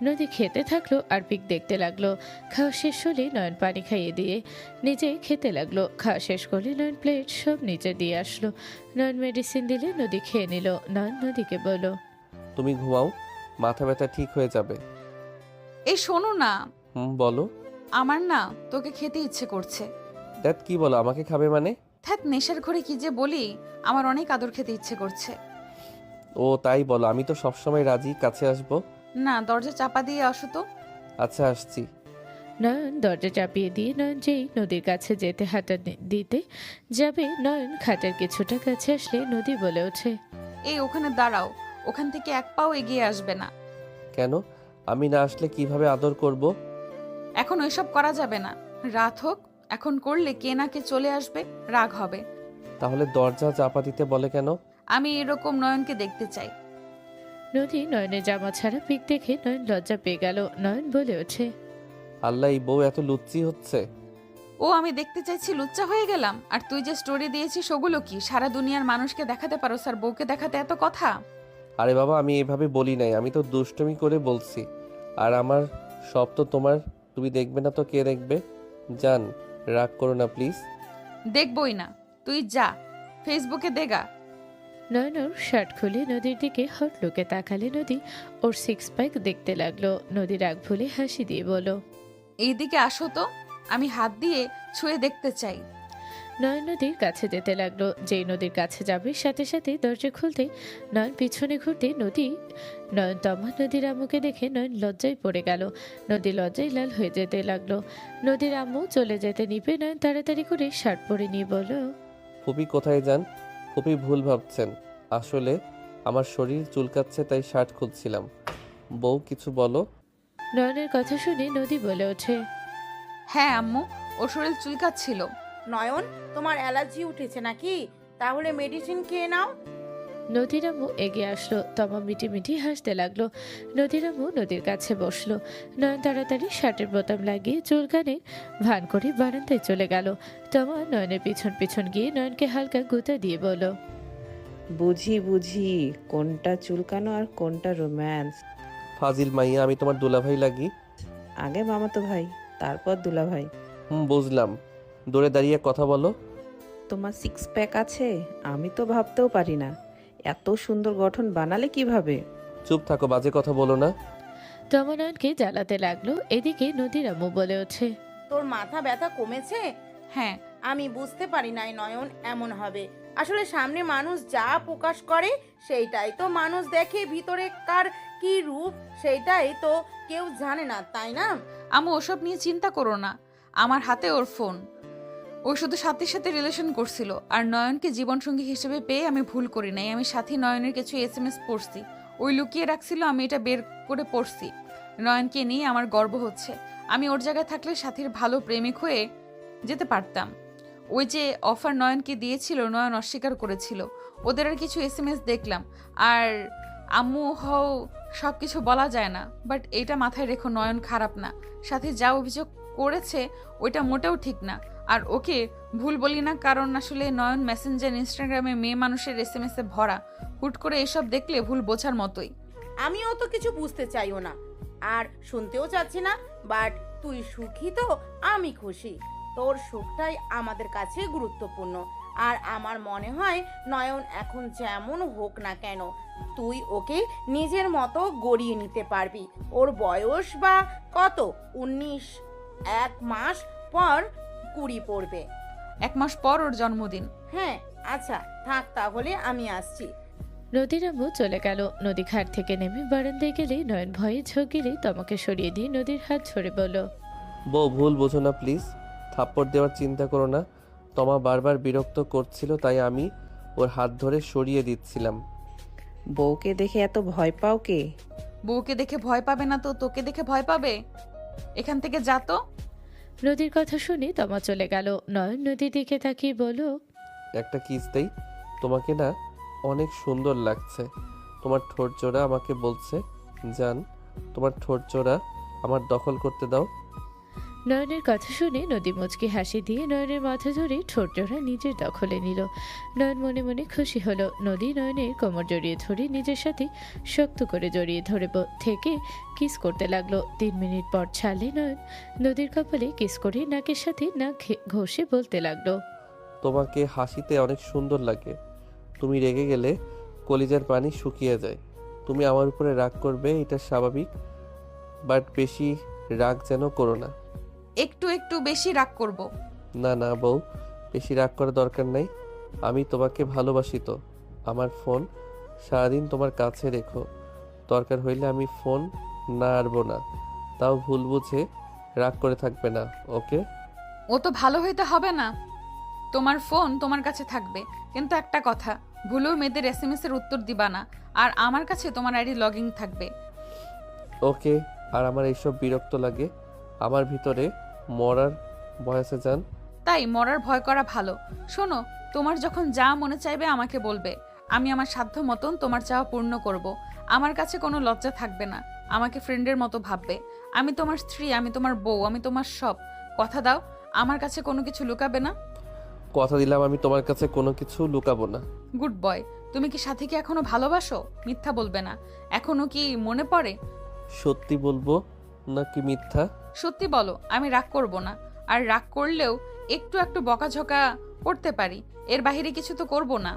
নদী খেতে থাকলো আর পিক দেখতে লাগলো। খাওয়া শেষ হলে নয়ন পানি খাইয়ে দিয়ে নিজে খেতে লাগলো। খাওয়া শেষ করলে নয়ন প্লেট সব নিচে দিয়ে আসলো। নয়ন মেডিসিন দিলে নদী খেয়ে নিল। নয়ন নদীকে বলল, তুমি ঘুমাও, মাথা ব্যথা ঠিক হয়ে যাবে। এই শোনো না। বলো। আমার না তোকে খেতে ইচ্ছে করছে। দ্যাট কি বলো, আমাকে খাবে মানে? ধ্যাত, নেশার ঘরে কি যে বলি, আমার অনেক আদর খেতে ইচ্ছে করছে। ও তাই বলো, আমি তো সবসময় রাজি, কাছে আসবো। না, দরজা চাপা দিয়ে আসো তো। আচ্ছা, আসছি। নয়ন দরজা চাপিয়ে দিয়ে নয়ন যেই নদীর কাছে যেতে হাঁটা দিতে যাবে, নয়ন খাটের কিছুটা কাছে আসলে নদী বলে ওঠে, এই ওখানে দাঁড়াও, ওখান থেকে এক পাও এগিয়ে আসবে না। কেন? আমি না আসলে কিভাবে আদর করব? এখন ওইসব করা যাবে না, রাত হোক। এখন করলে কে না কে চলে আসবে, রাগ হবে। তাহলে দরজা চাপা দিতে বলে কেন? আমি এরকম নয়নকে দেখতে চাই। নদী নয়নের জামা ছাড়া পিক দেখে নয়ন লজ্জা পেয়ে গেল। নয়ন বলে ওঠে, আল্লাহ, এই বউ এত লুচ্চি হচ্ছে। ও আমি দেখতে চাইছি, লুচ্চা হয়ে গেলাম। আর তুই যে স্টোরি দিয়েছিস ওগুলো কি? সারা দুনিয়ার মানুষকে দেখাতে পারো, স্যার বউকে দেখাতে এত কথা? আরে বাবা, আমি এভাবে বলি নাই, আমি তো দুষ্টুমি করে বলছি। আর আমার সব তো তোমার, তুমি দেখবে না তো কে দেখবে? জান, রাগ করো না প্লিজ। দেখবই না, তুই যা, ফেসবুকে দেগা। নয়ন ওর শার্ট খুলে নদীর দিকে হট লুকে তাকালে নদী ওর সিক্স প্যাক দেখতে লাগলো। নদী রাগ ভুলে হাসি দিয়ে বলল, এইদিকে আসো তো, আমি হাত দিয়ে ছুঁয়ে দেখতে চাই। নয়ন নদীর কাছে যেতে লাগলো। যেই নদীর কাছে যাবে সাথে সাথে দরজা খুলতে নয়ন পিছনে ঘুরতে নয়ন তমা নদীর আম্মুকে দেখে নয়ন লজ্জায় পড়ে গেল। নদী লজ্জায় লাল হয়ে যেতে লাগলো। নদীর আম্মু চলে যেতে নিবে নয়ন তাড়াতাড়ি করে শার্ট পরে নিয়ে বলল, ফুপি কোথায় যান? ফুপি ভুল ভাবছেন, আসলে আমার শরীর চুলকাচ্ছে তাই শার্ট খুলছিলাম। বউ কিছু বলো। নয়নের কথা শুনে নদী বলে ওঠে, হ্যাঁ আম্মু, ওর শরীর চুলকাচ্ছিল। নয়ন, তোমার অ্যালার্জি উঠেছে নাকি? তাহলে মেডিসিন খেয়ে নাও। নদীর আম্মু এগিয়ে আসলো। তমা মিটি হাসতে লাগলো। নদীর আম্মু নদীর কাছে বসলো। নয়ন তাড়াতাড়ি শার্টের বোতাম লাগিয়ে চুলকানে ভান করে বারান্দায় চলে গেল। তমা নয়নের পিছন পিছন গিয়ে নয়নকে হালকা গুঁতা দিয়ে বলল, বুঝি কোনটা চুলকানো আর কোনটা রোম্যান্স। ফাজিল মাইয়া, আমি তোমার দুলাভাই লাগি? আগে মামাতো ভাই, তারপর দুলা ভাই। বুঝলাম। দূরে দাঁড়িয়ে কথা বলো। তোমার সিক্স প্যাক আছে? আমি তো ভাবতেও পারি না, এত সুন্দর গঠন বানালে কিভাবে? চুপ থাকো, বাজে কথা বলো না। তমা নয়নকে জ্বালাতে লাগলো। এদিকে নদীর আম্মু বলে ওঠে, তোর মাথা ব্যথা কমেছে? হ্যাঁ। আমি বুঝতে পারি নাই নয়ন এমন হবে। আসলে সামনে মানুষ যা প্রকাশ করে সেইটাই তো মানুষ দেখে, ভিতরে কার কি রূপ সেইটাই তো কেউ জানে না, তাই না? আম্মু ওসব নিয়ে চিন্তা করো না, আমার হাতে ওর ফোন। ও শুধু সাথীর সাথে রিলেশন করছিল, আর নয়নকে জীবনসঙ্গী হিসেবে পেয়ে আমি ভুল করি নাই। আমি সাথী নয়নের কিছু SMS পড়ছি, ওই লুকিয়ে রাখছিল, আমি এটা বের করে পড়ছি। নয়নকে নিয়ে আমার গর্ব হচ্ছে। আমি ওর জায়গায় থাকলে সাথীর ভালো প্রেমিক হয়ে যেতে পারতাম। ওই যে অফার নয়নকে দিয়েছিল, নয়ন অস্বীকার করেছিল। ওদের আর কিছু SMS দেখলাম। আর আম্মু হও, সব কিছু বলা যায় না, বাট এটা মাথায় রেখো, নয়ন খারাপ না। সাথে যা অভিযোগ করেছে ওইটা মোটেও ঠিক না। আর ওকে ভুল বলি না, কারণ আসলে নয়ন মেসেঞ্জার, ইনস্টাগ্রামে মেয়ে মানুষের SMS এ ভরা। হুট করে এসব দেখলে ভুল বোঝার মতোই। আমিও তো কিছু বুঝতে চাইও না আর শুনতেও চাচ্ছি না, বাট তুই সুখী তো আমি খুশি। তোর সুখটাই আমাদের কাছে গুরুত্বপূর্ণ। আর আমার মনে হয় নয়ন এখন যেমন হোক না কেন, তুই ওকে নিজের মতো গড়িয়ে নিতে পারবি। ওর বয়স বা কত? 19। 1 মাস পর 20 পড়বে। 1 মাস পর ওর জন্মদিন। হ্যাঁ, আচ্ছা থাক, তাহলে আমি আসছি। নদীর আম্মু চলে গেল। নদী ঘাট থেকে নেমে বারান্দায় গেলে নয়ন ভয়ে ঝোঁক গেলে তমাকে সরিয়ে দিয়ে নদীর হাত ছড়ে বলল, বউ ভুল বোঝো না প্লিজ, থাপ্পড় দেওয়ার চিন্তা করো না। তোমা বারবার বিরক্ত করছিল তাই আমি ওর হাত ধরে সরিয়ে দিচ্ছিলাম। বউকে দেখে এত ভয় পাও কে? বউকে দেখে ভয় পাবে না তো তোকে দেখে ভয় পাবে? এখান থেকে যা তো। নদীর কথা শুনে তমা চলে গেল। নয়ন নদীর দিকে তাকিয়ে বলল, একটা কিস দেই? তোমাকে না অনেক সুন্দর লাগছে। তোমার ঠোঁট জোড়া আমাকে বলছে, জান তোমার ঠোঁট জোড়া আমার দখল করতে দাও। নয়নের কথা শুনে নদী মুচকি হাসি দিয়ে নয়নের মাথা ধরে ঠোঁট জোড়া নিজের দখলে নিল। নয়ন মনে মনে খুশি হলো। নদী নয়নের কোমর জড়িয়ে ধরে নিজের সাথে শক্ত করে জড়িয়ে ধরে থেকে কিস করতে লাগলো। 3 মিনিট পর ছাড়লে নয়ন নদীর কপালে কিস করে নাকের সাথে নাক ঘষে বলতে লাগলো, তোমাকে হাসিতে অনেক সুন্দর লাগে। তুমি রেগে গেলে কলিজার পানি শুকিয়ে যায়। তুমি আমার উপরে রাগ করবে, এটা স্বাভাবিক, বাট বেশি রাগ যেন করো না। একটু বেশি রাগ করব। না না বউ, বেশি রাগ করার দরকার নাই। আমি তোমাকে ভালোবাসি তো। আমার ফোন সারাদিন তোমার কাছে রেখো, দরকার হইলে আমি ফোন না আরবো না। তাও ভুল বুঝে রাগ করে থাকবে না, ওকে? ও তো ভালো হইতে হবে না। তোমার ফোন তোমার কাছে থাকবে, কিন্তু একটা কথা, ভুলেও মেয়েদের SMS এর উত্তর দিবা না। আর আমার কাছে তোমার আইডি লগইন থাকবে। ওকে। আর আমার এইসব বিরক্ত লাগে। আমার ভিতরে মরার ভয় আছে জান। তাই মরার ভয় করা ভালো। শোনো, তোমার যখন যা মনে চাইবে আমাকে বলবে। আমি আমার সাধ্য মতন তোমার চাওয়া পূর্ণ করব। আমার কাছে কোনো লজ্জা থাকবে না। আমাকে ফ্রেন্ডের মতো ভাববে। আমি তোমার স্ত্রী, আমি তোমার বউ, আমি তোমার সব। কথা দাও, আমার কাছে কোনো কিছু লুকাবে না। কথা দিলাম আমি তোমার কাছে কোনো কিছু লুকাবো না। Good boy. তুমি কি সাথীকে এখনো ভালোবাসো? মিথ্যা বলবে না। এখনো কি মনে পড়ে? সত্যি বলবো নাকি মিথ্যা? সত্যি বলো, আমি রাগ করব না। আর রাগ করলেও একটু বকাঝকা করতে পারি, এর বাইরে কিছু তো করব না।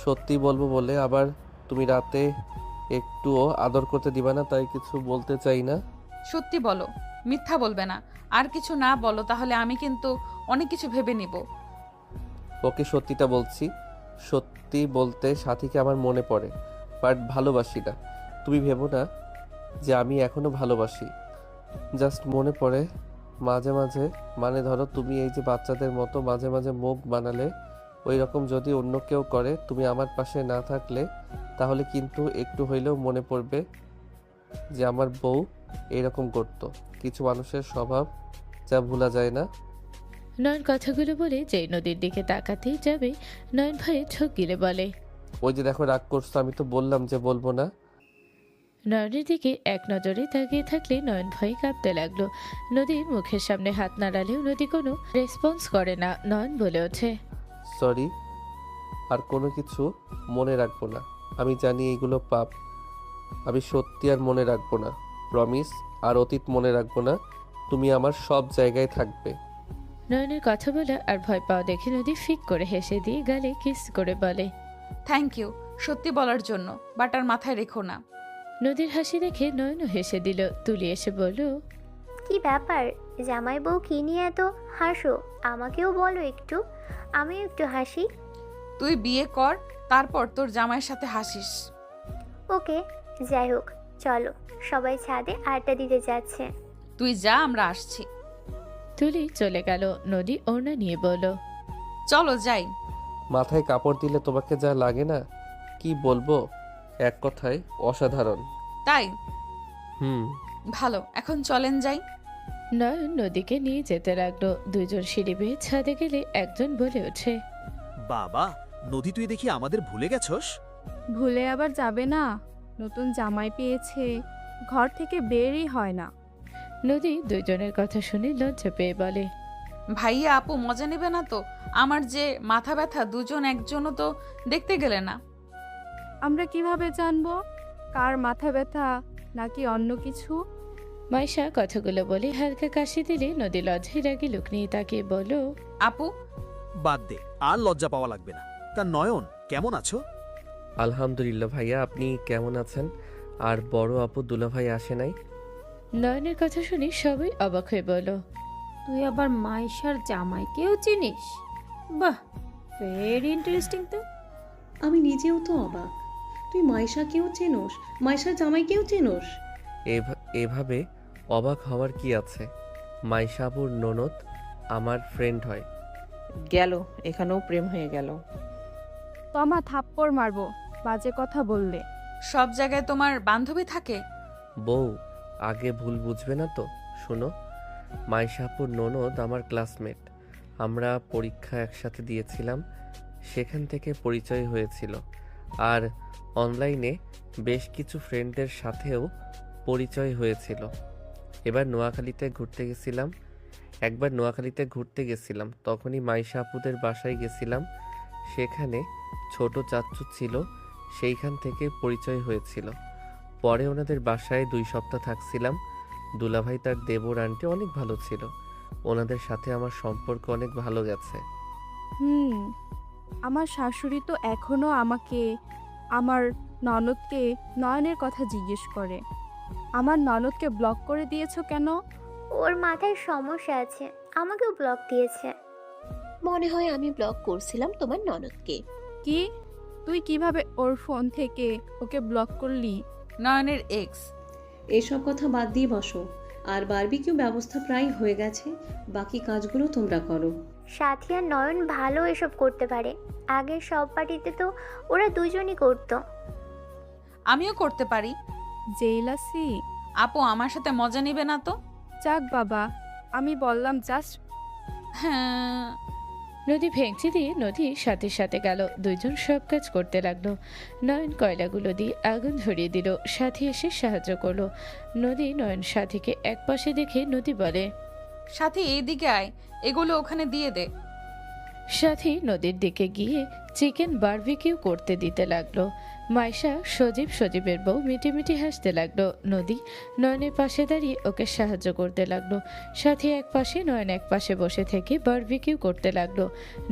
সত্যি বলবো বলে আবার তুমি রাতে একটুও আদর করতে দিবা না, তাই কিছু বলতে চাই না। সত্যি বলো, মিথ্যা বলবে না। আর কিছু না বলো তাহলে আমি কিন্তু অনেক কিছু ভেবে নিব। ওকে, সত্যিটা বলছি। সত্যি বলতে সাথীকে আমার মনে পড়ে, বাট ভালোবাসি না। তুমি ভেবো না যে আমি এখনো ভালোবাসি, জাস্ট মনে পড়ে মাঝে মাঝে। মানে ধরো তুমি এই যে বাচ্চাদের মতো মাঝে মাঝে মুখ বানালে, ওই রকম যদি অন্য কেউ করে, তুমি আমার পাশে না থাকলে, তাহলে কিন্তু একটু হইলেও মনে পড়বে যে আমার বউ এরকম করতো। কিছু মানুষের স্বভাব যা ভোলা যায় না। নয়ন কথাগুলো বলে যেই নদীর দিকে তাকাতেই যাবে, নয়ন ভয়ে ঠোক গিলে বলে, ওই যে দেখো রাগ করছো, আমি তো বললাম যে বলবো না। নয়নের দিকে এক নজরে তাকিয়ে থাকলে নয়ন ভয়ে কাঁপতে লাগলো। নদীর মুখের সামনে হাত নাড়ালেও নদী কোনো রেসপন্স করে না। নয়ন বলে ওঠে, সরি, আর কোনো কিছু মনে রাখবো না। আমি জানি এইগুলো পাপ, আমি সত্যি আর মনে রাখবো না। প্রমিস, আর অতীত মনে রাখবো না। তুমি আমার সব জায়গায় থাকবে। নয়নের কথা বলা আর ভয় পাওয়া দেখে নদী ফিক করে হেসে দিয়ে গালে কিস করে বলে, থ্যাংক ইউ সত্যি বলার জন্য, বাট আর মাথায় রেখো না। নদীর হাসি দেখে নয়নও হেসে দিল। তুলি এসে বলল, কি ব্যাপার জামাই বউ কি নিয়ে এত হাসো? আমাকেও বলো একটু, আমিও একটু হাসি। তুই বিয়ে কর, তারপর তোর জামাইয়ের সাথে হাসিস। ওকে, যাই হোক, চলো সবাই ছাদে আড্ডা দিতে যাচ্ছে। তুই যা, আমরা আসছি। তুলি চলে গেল। নদী ওড়না নিয়ে বলল, চলো যাই। মাথায় কাপড় দিলে তোমাকে যা লাগে না, কি বলবো, এক কথায় অসাধারণ। তাই? হুম। ভালো, এখন চলেন যাই। নয়ন নদীকে নিয়ে যেতে লাগলো। দুইজন সিঁড়ি বেয়ে ছাদে গেলে একজন বলে ওঠে, বাবা, নদী তুই দেখি আমাদের ভুলে গেছস? ভুলে আবার যাবে না, নতুন জামাই পেয়েছে, ঘর থেকে বেরই হয় না। নদী দুইজনের কথা শুনে লজ্জা পেয়ে বলে, ভাইয়া আপু মজা নেবে না তো? আমার যে মাথা ব্যথা, দুজন একজনও তো দেখতে গেলে না। আমরা কিভাবে জানবো কার মাথা ব্যথা নাকি অন্য কিছু? মাইশা কথাগুলো বলে হালকা কাশি দিলে নদী লজ্জায় রাগি লুক নিয়ে তাকিয়ে বলল, আপু বাদ দে, আর লজ্জা পাওয়া লাগবে না। তা নয়ন, কেমন আছো? আলহামদুলিল্লাহ ভাইয়া, আপনি কেমন আছেন? আর বড় আপু দুলাভাই আসে নাই? নয়নের কথা শুনে সবাই অবাক হয়ে বলল, তুই আবার মাইশার জামাইকেও চিনিস? বাহ, ভেরি ইন্টারেস্টিং তো। আমি নিজেও তো অবাক, তুই মাইশাকেও চেনোস, মাইশার জামাইকেও চেনোস? এভাবে অবাক হওয়ার কি আছে? মাইশা আপুর ননদ আমার ফ্রেন্ড হয়। গেল, এখানেও প্রেম হয়ে গেল। তমা থাপ্পড় মারবো বাজে কথা বললে। সব জায়গায় তোমার বান্ধবী থাকে? বউ, আগে ভুল বুঝবে না তো। শোনো, মাইশা আপুর ননদ আমার ক্লাসমেট। আমরা পরীক্ষা একসাথে দিয়েছিলাম, সেখান থেকে পরিচয় হয়েছিল। আর অনলাইনে বেশ কিছু ফ্রেন্ডদের সাথেও পরিচয় হয়েছিল। একবার নোয়াখালীতে ঘুরতে গেছিলাম, তখনই মাইশা আপুদের বাসায় গেছিলাম। সেখানে ছোট চাচ্চু ছিল, সেইখান থেকে পরিচয় হয়েছিল। পরে ওনাদের বাসায় 2 সপ্তাহ থাকছিলাম। দুলাভাই তার দেবর আন্টি অনেক ভালো ছিল, ওনাদের সাথে আমার সম্পর্ক অনেক ভালো গেছে। আমার শাশুড়ি তো এখনো আমাকে, আমার ননদকে নয়নের কথা জিজ্ঞেস করে। আমার ননদকে ব্লক করে দিয়েছো কেন? ওর মাথায় সমস্যা আছে, আমাকেও ব্লক দিয়েছে। মনে হয় আমি ব্লক করছিলাম তোমার ননদকে। কি? তুই কিভাবে ওর ফোন থেকে ওকে ব্লক করলি? নয়নের এক্স। এসব কথা বাদ দিয়ে বসো। আর বারবিকিউ ব্যবস্থা প্রায় হয়ে গেছে, বাকি কাজগুলো তোমরা করো। সাথী আর নয়ন ভালো এসব করতে পারে, আগের সব পার্টিতে তো ওরা দুজনই করতো। আমিও করতে পারি। জেলাসি? আপু আমার সাথে মজা নিবে না তো? যাক বাবা, আমি বললাম জাস্ট। হ্যাঁ। নদী ভেঙচি দিয়ে নদীর সাথে সাথে গেল। দুইজন সব কাজ করতে লাগলো। নয়ন কয়লাগুলো দিয়ে আগুন ধরিয়ে দিল, সাথী এসে সাহায্য করলো। নদী নয়ন সাথীকে এক পাশে দেখে নদী বলে, সাথী এইদিকে আয়, এগুলো ওখানে দিয়ে দে। সাথী নদীর দিকে গিয়ে চিকেন বারবিকিউ করতে দিতে লাগলো। মাইশা সজীবের বউ মিটিমিটি হাসতে লাগলো। নদী নয়নের পাশে দাঁড়িয়ে ওকে সাহায্য করতে লাগলো। সাথী এক পাশে, নয়ন এক পাশে বসে থেকে বারবিকিউ করতে লাগলো।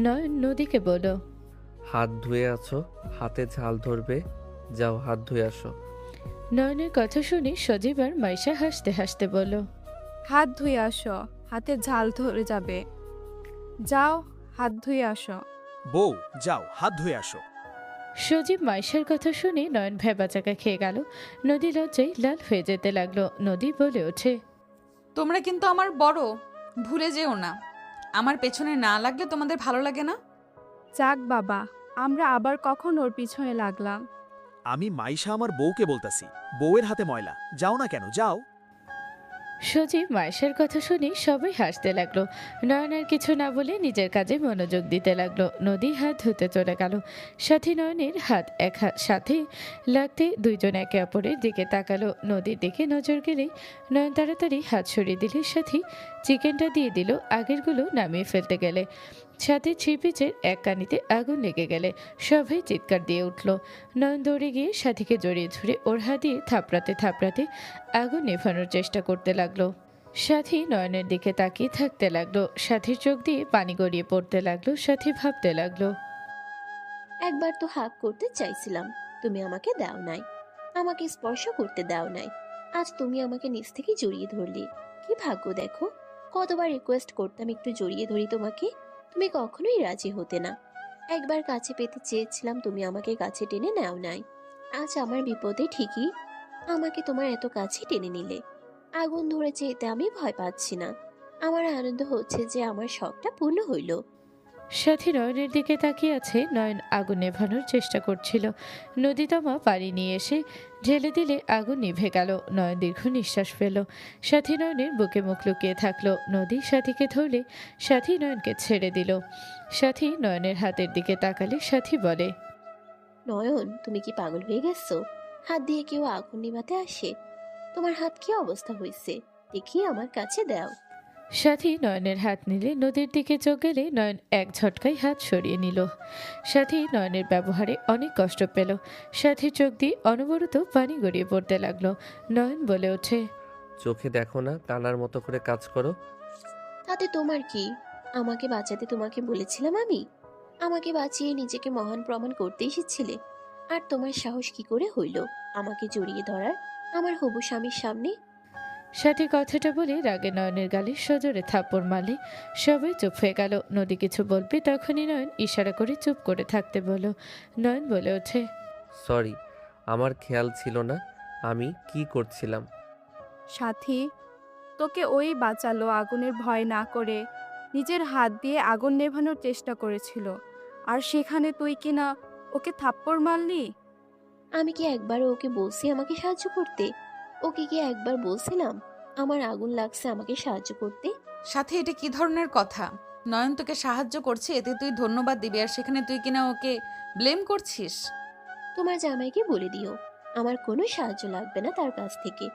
নয়ন নদীকে বলল, হাত ধুয়ে আছো, হাতে ঝাল ধরবে, যাও হাত ধুয়ে আসো। নয়নের কথা শুনে সজীব আর মাইশা হাসতে হাসতে বলল, হাত ধুয়ে আসো, হাতে ঝাল ধরে যাবে। যাও হাত ধুয়ে আসো। বউ যাও হাত ধুয়ে আসো। সজীব মাইশার কথা শুনে নয়ন ভেবাচাকা খেয়ে গেল। নদী লজ্জায় লাল হয়ে যেতে লাগলো। নদী বলে ওঠে, তোমরা কিন্তু আমার বড়, ভুলে যেও না। আমার পেছনে না লাগলে তোমাদের ভালো লাগে না? যাক বাবা, আমরা আবার কখন ওর পিছনে লাগলাম। আমি মাইশা আমার বউকে বলতাছি, বউয়ের হাতে ময়লা, যাও না কেন, যাও। সজীব মাইশার কথা শুনে সবাই হাসতে লাগলো। নয়ন আর কিছু না বলে নিজের কাজে মনোযোগ দিতে লাগলো। নদী হাত ধুতে চলে গেল। সাথী নয়নের হাত সাথে লাগতে দুইজন একে অপরের দিকে তাকালো। নদীর দিকে নজর গেলেই নয়ন তাড়াতাড়ি হাত সরিয়ে দিলে সাথী চিকেনটা দিয়ে দিল আগেরগুলো নামিয়ে ফেলতে গেলে। সাথে থ্রি পিচের এক কানিতে আগুন লেগে গেলে সবাই চিৎকার দিয়ে উঠল। নয়ন দৌড়ে গিয়ে সাথীকে জড়িয়ে ধরে ওর হাত দিয়ে থাপড়াতে থাপড়াতে আগুন নেভানোর চেষ্টা করতে লাগলো। সাথী নয়নের দিকে তাকিয়ে থাকতে লাগলো। সাথীর চোখ দিয়ে পানি গড়িয়ে পড়তে লাগলো। সাথী ভাবতে লাগলো, একবার তো হাক করতে চাইছিলাম, তুমি আমাকে দাও নাই, আমাকে স্পর্শ করতে দাও নাই। আজ তুমি আমাকে নিচ থেকে জড়িয়ে ধরলে, কি ভাগ্য দেখো। কতবার রিকোয়েস্ট করতাম একটু জড়িয়ে ধরি তোমাকে, তুমি কখনোই রাজি হতে না। একবার কাছে পেতে চেয়েছিলাম, তুমি আমাকে কাছে টেনে নাও নাই। আজ আমার বিপদে ঠিকই আমাকে তোমার এত কাছে টেনে নিলে। আগুন ধরেছে এতে আমি ভয় পাচ্ছি না, আমার আনন্দ হচ্ছে যে আমার শখটা পূর্ণ হইল। সাথী নয়নের দিকে তাকিয়ে আছে। নয়ন আগুন নেভানোর চেষ্টা করছিল। নদী তমা পানি নিয়ে এসে ঢেলে দিলে আগুন নিভে গেল। নয়ন দীর্ঘ নিঃশ্বাস ফেল। সাথী নয়নের বুকে মুখ লুকিয়ে থাকলো। নদী সাথীকে ধরলে সাথী নয়নকে ছেড়ে দিল। সাথী নয়নের হাতের দিকে তাকালে সাথী বলে, নয়ন তুমি কি পাগল হয়ে গেছো? হাত দিয়ে কেউ আগুন নিভাতে আসে? তোমার হাত কি অবস্থা হয়েছে দেখি আমার কাছে দাও। সাথী নয়নের হাত নিলে নদীর দিকে চোখ গেলে নয়ন এক ঝটকায় হাত সরিয়ে নিল। সাথী নয়নের ব্যবহারে অনেক কষ্ট পেল। সাথী চোখ দিয়ে অনবরত পানি গড়িয়ে পড়তে লাগলো। নয়ন বলে ওঠে, চোখে দেখো না, কানার মতো করে কাজ করো। তাতে তোমার কি? আমাকে বাঁচাতে তোমাকে বলেছিলাম আমি? আমাকে বাঁচিয়ে নিজেকে মহান প্রমাণ করতে এসেছিলে, আর তোমার সাহস কি করে হইল আমাকে জড়িয়ে ধরার আমার হবু স্বামীর সামনে? সাথী কথাটা বলে রাগে নয়নের গালে সজোরে থাপ্পড় মারলে সবাই চুপ হয়ে গেল। নদী কিছু বলবে তখনই নয়ন ইশারা করে চুপ করে থাকতে বলল। নয়ন বলে ওঠে, সরি, আমার খেয়াল ছিল না আমি কি করছিলাম। সাথী, তোকে ওই বাঁচালো আগুনের ভয় না করে, নিজের হাত দিয়ে আগুন নেভানোর চেষ্টা করেছিল, আর সেখানে তুই কিনা ওকে থাপ্পড় মারলি। আমি কি একবারও ওকে বলছি আমাকে সাহায্য করতে? ওকে কি একবার বলছিলাম আমার আগুন লাগছে আমাকে সাহায্য করতে? সাথে এটা কি ধরনের কথা? নয়ন তোকে সাহায্য করছে, এতে তুই ধন্যবাদ দিবি, আর সেখানে তুই কিনা ওকে ব্লেম করছিস। তোমার জামাইকে বলে দিও আমার কোনো সাহায্য লাগবে না তার কাছ থেকে।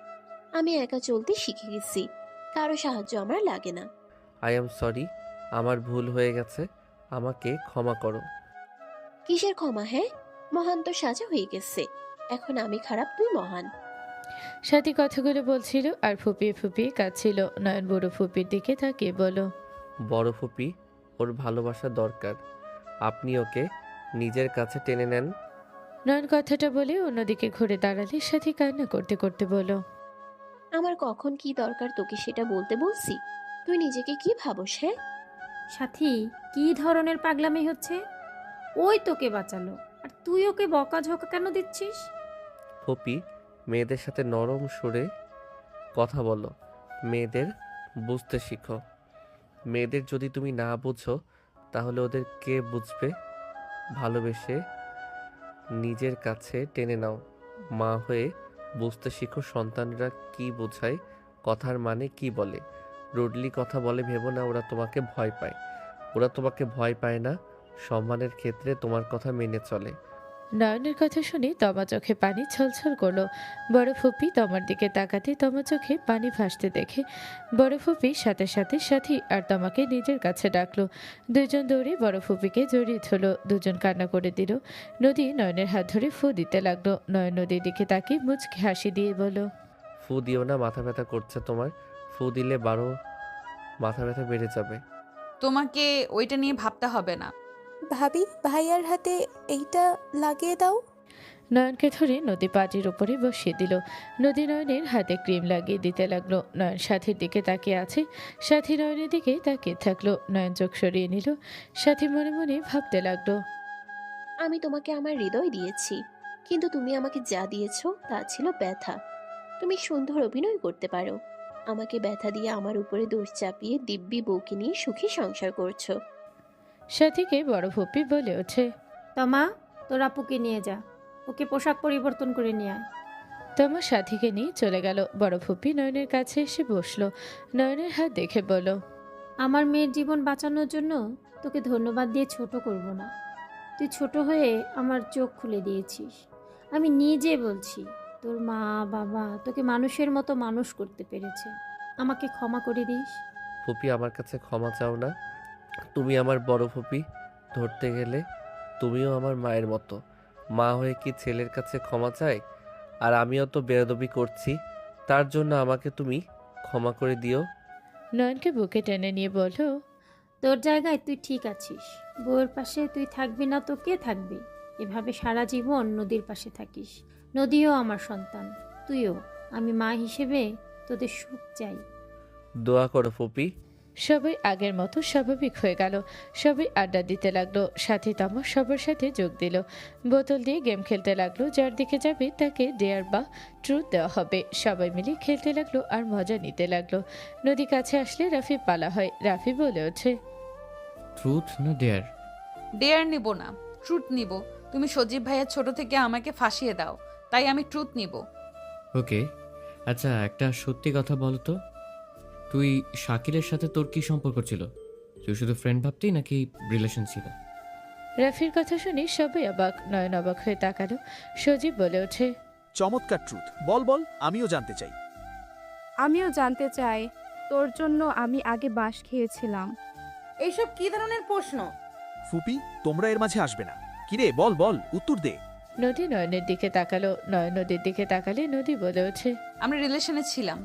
আমি একা চলতে শিখে গেছি, কারো সাহায্য আমার লাগে না। আই এম সরি, আমার ভুল হয়ে গেছে, আমাকে ক্ষমা করো। কিসের ক্ষমা? হ্যাঁ, মহান তো সাজা হয়ে গেছে, এখন আমি খারাপ তুই মহান। সাথী কথাগুলো বলছিল আর ফুপিয়ে ফুপিয়ে কাঁদছিল। নয়ন বড় ফুপির দিকে তাকিয়ে বলল, বড় ফুপি, ওর ভালোবাসা দরকার, আপনি ওকে নিজের কাছে টেনে নেন। নয়ন কথাটা বলে অন্যদিকে ঘুরে দাঁড়ালে সাথী কান্না করতে করতে বলল, আমার কখন কি দরকার তোকে সেটা বলতে বলছি? তুই নিজেকে কি ভাবস? হ্যাঁ সাথী, কি ধরনের পাগলামি হচ্ছে? ওই তোকে বাঁচালো আর তুই ওকে বকাঝকা কেন দিচ্ছিস? ফুপি, মেয়েদের সাথে নরম সুরে কথা বলো, মেয়েদের বুঝতে শিখো। মেয়েদের যদি তুমি না বুঝো তাহলে ওদের কে বুঝবে? ভালোবেসে নিজের কাছে টেনে নাও। মা হয়ে বুঝতে শিখো সন্তানরা কি বোঝায়, কথার মানে কি বলে। রুডলি কথা বলে ভেবো না ওরা তোমাকে ভয় পায়। ওরা তোমাকে ভয় পায় না, সম্মানের ক্ষেত্রে তোমার কথা মেনে চলে। নয়নের কথা শুনে তমা চোখে পানি ছলছল করলো। বড় ফুপি তমার দিকে তাকাতে তমা চোখে পানি ভাসতে দেখে বড় ফুপি সাথে সাথে সাথী আর তমাকে নিজের কাছে ডাকলো। দুজন দৌড়ে বড় ফুপিকে জড়িয়ে ধরলো। দুজন কান্না করে দিল। নদী নয়নের হাত ধরে ফু দিতে লাগলো। নয়ন নদীর দিকে তাকিয়ে মুচকি হাসি দিয়ে বলল, ফু দিও না, মাথা ব্যথা করছে তোমার। ফু দিলে মাথা ব্যথা বেড়ে যাবে। তোমাকে ওইটা নিয়ে ভাবতে হবে না। ভাবি ভাইয়ার হাতে এইটা লাগিয়ে দাও। নয়নকে ধরে নদী পাটির উপরে বসিয়ে দিল। নদী নয়নের হাতে ক্রিম লাগিয়ে দিতে লাগলো। নয়ন সাথীর দিকে তাকিয়ে আছে। সাথী নয়নের দিকে তাকিয়ে থাকলো। নয়ন চোখ সরিয়ে নিল। সাথী মনে মনে ভাবতে লাগলো, আমি তোমাকে আমার হৃদয় দিয়েছি, কিন্তু তুমি আমাকে যা দিয়েছো তা ছিল ব্যথা। তুমি সুন্দর অভিনয় করতে পারো, আমাকে ব্যথা দিয়ে আমার উপরে দোষ চাপিয়ে দিব্যি বউকে নিয়ে সুখী সংসার করছো। সাথীকে বড় ফুপি বলে ওঠে, তমা তোর আপুকে নিয়ে যা, ওকে পোশাক পরিবর্তন করে নিয়ে আয়। তোমার সাথীকে নিয়ে চলে গেল। বড় ফুপি নয়নের কাছে এসে বসলো। নয়নের হাত দেখে বলল, আমার মেয়ের জীবন বাঁচানোর জন্য তোকে ধন্যবাদ দিয়ে ছোট করব না। তুই ছোট হয়ে আমার চোখ খুলে দিয়েছিস। আমি নিজে বলছি, তোর মা বাবা তোকে মানুষের মতো মানুষ করতে পেরেছে। আমাকে ক্ষমা করে দিস। ফুপি আমার কাছে ক্ষমা চাও না। তুমি আমার বড় ফুপি, ধরতে গেলে তুমিও আমার মায়ের মতো। মা হয়ে কি ছেলের কাছে ক্ষমা চায়? আর আমিও তো বেয়াদবি করছি, তার জন্য আমাকে তুমি ক্ষমা করে দিও। নয়নকে বুকে টেনে নিয়ে বলল, তোর জায়গায় তুই ঠিক আছিস। বউয়ের পাশে তুই থাকবি না তো কে থাকবে? এভাবে সারা জীবন নদীর পাশে থাকিস। নদীও আমার সন্তান, তুইও। আমি মা হিসেবে তোদের সুখ চাই। দোয়া করো ফুপি। সবাই আগের মতো স্বাভাবিক হয়ে গেল। সবাই আড্ডা দিতে লাগলো। সাথী তমা সবার সাথে যোগ দিল। বোতল দিয়ে গেম খেলতে লাগলো। যার দিকে যাবে তাকে ডেয়ার বা ট্রুথ দেওয়া হবে। সবাই মিলে খেলতে লাগলো আর মজা নিতে লাগলো। নদী কাছে আসলে রাফি পালা হয়। রাফি বলে ওঠে, ট্রুথ না ডেয়ার? ডেয়ার নিব না, ট্রুথ নিব। তুমি সজীব ভাইয়া ছোট থেকে আমাকে ফাঁসিয়ে দাও, তাই আমি ট্রুথ নিব। ওকে, আচ্ছা একটা সত্যি কথা বলো তো, তুই শাকিলের সাথে তোর কি সম্পর্ক ছিল? তুই শুধু ফ্রেন্ড ভাবতি নাকি রিলেশন ছিল? রাফির কথা শুনে সবাই অবাক। নয়ন অবাক হয়ে তাকালো। সজীব বলে ওঠে, চমৎকার ট্রুথ, বল বল, আমিও জানতে চাই। আমিও জানতে চাই। তোর জন্য আমি আগে বাঁশ খেয়েছিলাম। এইসব কি ধরনের প্রশ্ন? ফুপি, তোমরা এর মাঝে আসবে না। কিরে বল বল, উত্তর দে। নদী নয়নের দিকে তাকালো। নয়ন নদীর দিকে তাকালে নদী বলে ওঠে, আমরা রিলেশনে ছিলাম।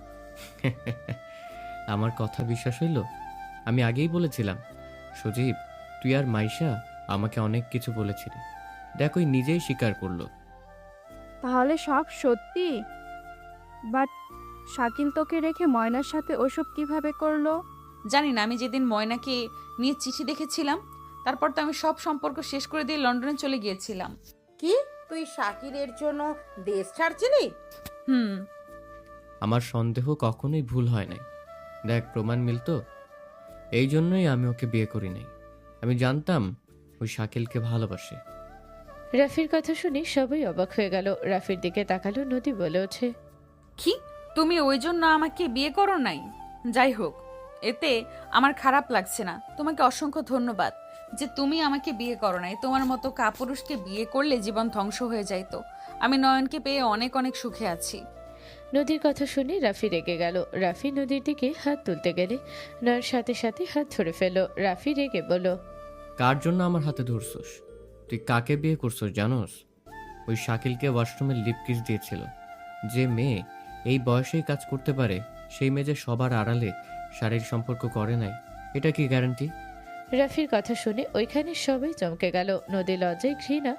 আমার কথা বিশ্বাস হইল? আমি আগেই বলেছিলাম সজীব, তুই আর মাইশা আমাকে অনেক কিছু বলেছিলি। দেখ ওই নিজেই স্বীকার করলো। তাহলে সব সত্যি? বাট শাকিল তোকে রেখে ময়নার সাথে ওসব কিভাবে করলো? জানি না, আমি যেদিন ময়নাকে নিয়ে চিঠি দেখেছিলাম, তারপর তো আমি সব সম্পর্ক শেষ করে দিয়ে লন্ডনে চলে গিয়েছিলাম। কি তুই শাকিরের জন্য দেশ ছাড়ছিলি? আমার সন্দেহ কখনোই ভুল হয় নাই। দেখ প্রমাণ মিলতো। এই জন্যই আমি ওকে বিয়ে করি নাই। আমি জানতাম ওই শাকিলকে ভালোবাসে। রাফির কথা শুনে সবাই অবাক হয়ে গেল। রাফির দিকে তাকালো। নদী বলে ওঠে, কি তুমি ওই জন্য আমাকে বিয়ে করো নাই? যাই হোক, এতে আমার খারাপ লাগছে না। তোমাকে অসংখ্য ধন্যবাদ যে তুমি আমাকে বিয়ে করো নাই। তোমার মতো কাপুরুষকে বিয়ে করলে জীবন ধ্বংস হয়ে যাইতো। আমি নয়নকে পেয়ে অনেক অনেক সুখে আছি। নদীর কথা শুনে রাফি রেগে গেল। রাফি নদীর দিকে হাত তুলতে গেলে নয়ন সাথে সাথে হাত ধরে ফেল। রাফি রেগে বলল, কার জন্য আমার হাতে ধরছস? তুই কাকে বিয়ে করছস জানোস? ওই শাকিলকে ওয়াশরুমে লিপ কিস দিয়েছিল। যে মেয়ে এই বয়সেই কাজ করতে পারে, সেই মেয়ে যে সবার আড়ালে শারীরিক সম্পর্ক করে নাই, এটা কি গ্যারান্টি? রাফির কথা শুনে ওইখানে সবাই চমকে গেল। নদী লজ্জায় ঘৃণা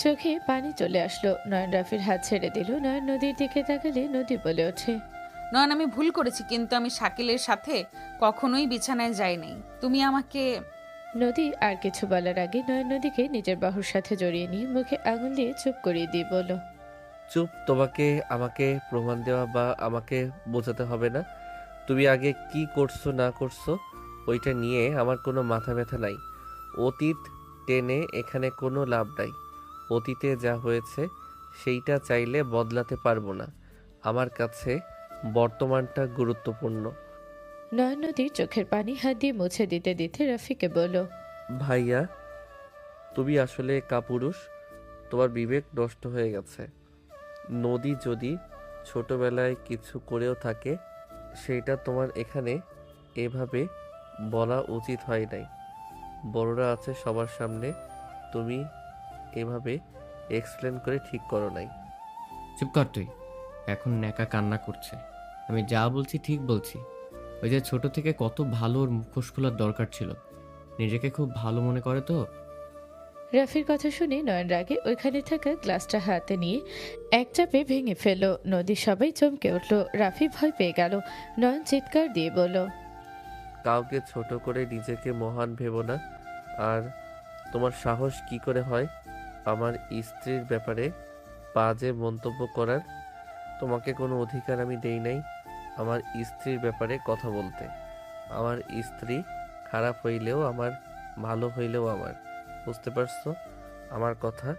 চোখে পানি চলে আসলো। নয়ন রাফির হাত ছেড়ে দিল। নয়ন নদীর দিকে তাকালে নদী বলে ওঠে, নয়ন আমি ভুল করেছি, কিন্তু আমি শাকিলের সাথে কখনোই বিছানায় যাই নাই। তুমি আমাকে। নদী আর কিছু বলার আগে নয়ন নদীকে নিজের বাহুর সাথে জড়িয়ে নিয়ে মুখে আঙুল দিয়ে চুপ করিয়ে দিয়ে বলল, চুপ। তোমাকে আমাকে প্রমাণ দেওয়া বা আমাকে বোঝাতে হবে না। তুমি আগে কি করছো না করছো ওইটা নিয়ে আমার কোনো মাথা ব্যথা নাই। অতীত টেনে এখানে কোনো লাভ নাই। অতীতে যা হয়েছে সেইটা চাইলে বদলাতে পারবো না। আমার কাছে বর্তমানটা গুরুত্বপূর্ণ। নয়ন নদীর চোখের পানি হাত দিয়ে মুছে দিতে দিতে রাফিকে বলল, ভাইয়া, তুমি আসলে কাপুরুষ। তোমার বিবেক নষ্ট হয়ে গেছে। নদী যদি ছোটবেলায় কিছু করেও থাকে, সেইটা তোমার এখানে এভাবে বলা উচিত হয় নাই। বড়রা আছে সবার সামনে, তুমি এভাবে এক্সপ্লেন করে ঠিক করো নাই। চুপ কর তুই। এখন ন্যাকা কান্না করছে। আমি যা বলছি ঠিক বলছি। ওই যে ছোট থেকে কত ভালো ওর মুখোশ খোলার দরকার ছিল। নিজেকে খুব ভালো মনে করে তো, রাফির কথা শুনে নয়ন রাগে ওইখানে থাকা গ্লাসটা হাতে নিয়ে এক চাপে ভেঙে ফেলল। নদী সবাই চমকে উঠল। রাফি ভয় পেয়ে গেল। নয়ন চিৎকার দিয়ে বলল, কাউকে ছোট করে নিজেকে মহান ভেবো না। আর তোমার সাহস কি করে হয় আমার স্ত্রীর ব্যাপারে বাজে মন্তব্য করার? তোমাকে কোনো অধিকার আমি দেই নাই আমার স্ত্রীর ব্যাপারে কথা বলতে। আমার স্ত্রী খারাপ হইলেও আমার, ভালো হইলেও আমার। বুঝতে পারছো আমার কথা?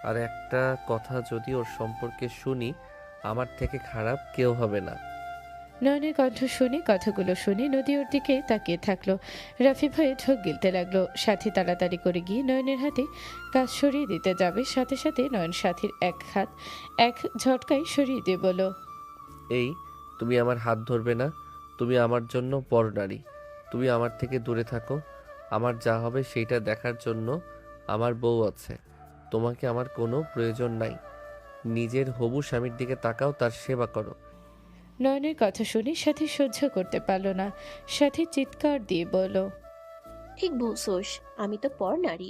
আর একটা কথা, যদি ওর সম্পর্কে শুনি, আমার থেকে খারাপ কেউ হবে না। নয়নের কণ্ঠ শুনে, কথাগুলো শুনে নদী ওর দিকে তাকিয়ে থাকলো। রাফি ভয়ে ঢোক গিলতে লাগলো। সাথী তাড়াতাড়ি করে গিয়ে নয়নের হাতে কাজ সরিয়ে দিতে যাবে, সাথে সাথে নয়ন সাথীর এক হাত এক ঝটকায় সরিয়ে দিয়ে বলল, এই, তুমি আমার হাত ধরবে না। তুমি আমার জন্য পর নারী। তুমি আমার থেকে দূরে থাকো। আমার যা হবে সেইটা দেখার জন্য আমার বউ আছে। তোমাকে আমার কোনো প্রয়োজন নাই। নিজের হবু স্বামীর দিকে তাকাও, তার সেবা করো। নয়নের কথা শুনে সাথী সহ্য করতে পারল না। সাথী চিৎকার দিয়ে বলল, ঠিক বলছোস, আমি তো পর নারী।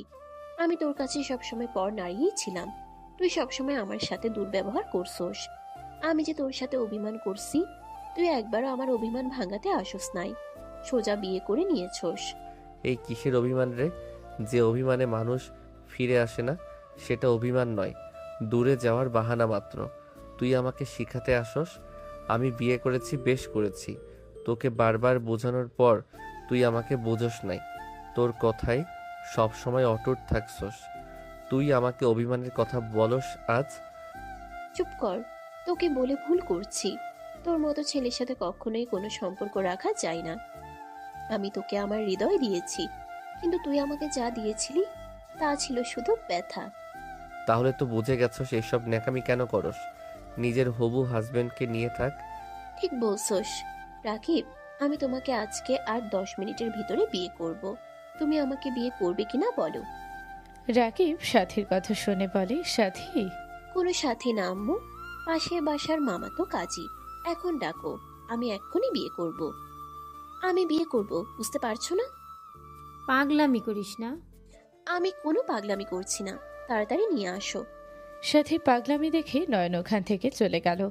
আমি তোর কাছে সবসময় পর নারীই ছিলাম। তুই সবসময় আমার সাথে দুর্ব্যবহার করছোস। আমি যে তোর সাথে অভিমান করছি, তুই একবারও আমার অভিমান ভাঙাতে আসোস নাই, সোজা বিয়ে করে নিয়েছোস। এই কিসের অভিমান রে? যে অভিমানে মানুষ ফিরে আসে না, সেটা অভিমান নয়, দূরে যাওয়ার বাহানা মাত্র। তুই আমাকে শিখাতে আসস? আমি বিয়ে করেছি, বেশ করেছি। তোকে বারবার বোঝানোর পর তুই আমাকে বোঝস নাই। তোর কথায় সব সময় অটুট থাকছস। তুই আমাকে অভিমানের কথা বলস আজ? চুপ কর, তোকে বলে ভুল করছি। তোর মতো ছেলের সাথে কখনোই কোনো সম্পর্ক রাখা যায় না। আমি তোকে আমার হৃদয় দিয়েছি, কিন্তু তুই আমাকে যা দিয়েছিলি তা ছিল শুধু ব্যথা। তাহলে তো বুঝে গেছস এসব ন্যাকামি কেন করস। নিজের হবু হাজবেন্ডকে নিয়ে থাক। ঠিক বলছোস রাকিব, আমি তোমাকে আজকে আর 10 মিনিটের ভিতরে বিয়ে করব। তুমি আমাকে বিয়ে করবে কিনা বলো। রাকিব সাথীর কথা শুনে বলে, সাথী? কোনো সাথী না আম্মু, পাশের বাসার মামা তো কাজী। এখন ডাকো, আমি এক্ষুনি বিয়ে করব। আমি বিয়ে করব, বুঝতে পারছো না? পাগলামি করিস না। আমি কোনো পাগলামি করছি না, তাড়াতাড়ি নিয়ে আসো। সাথী পাগলামি দেখে নয়ন ওখান থেকে চলে গেল।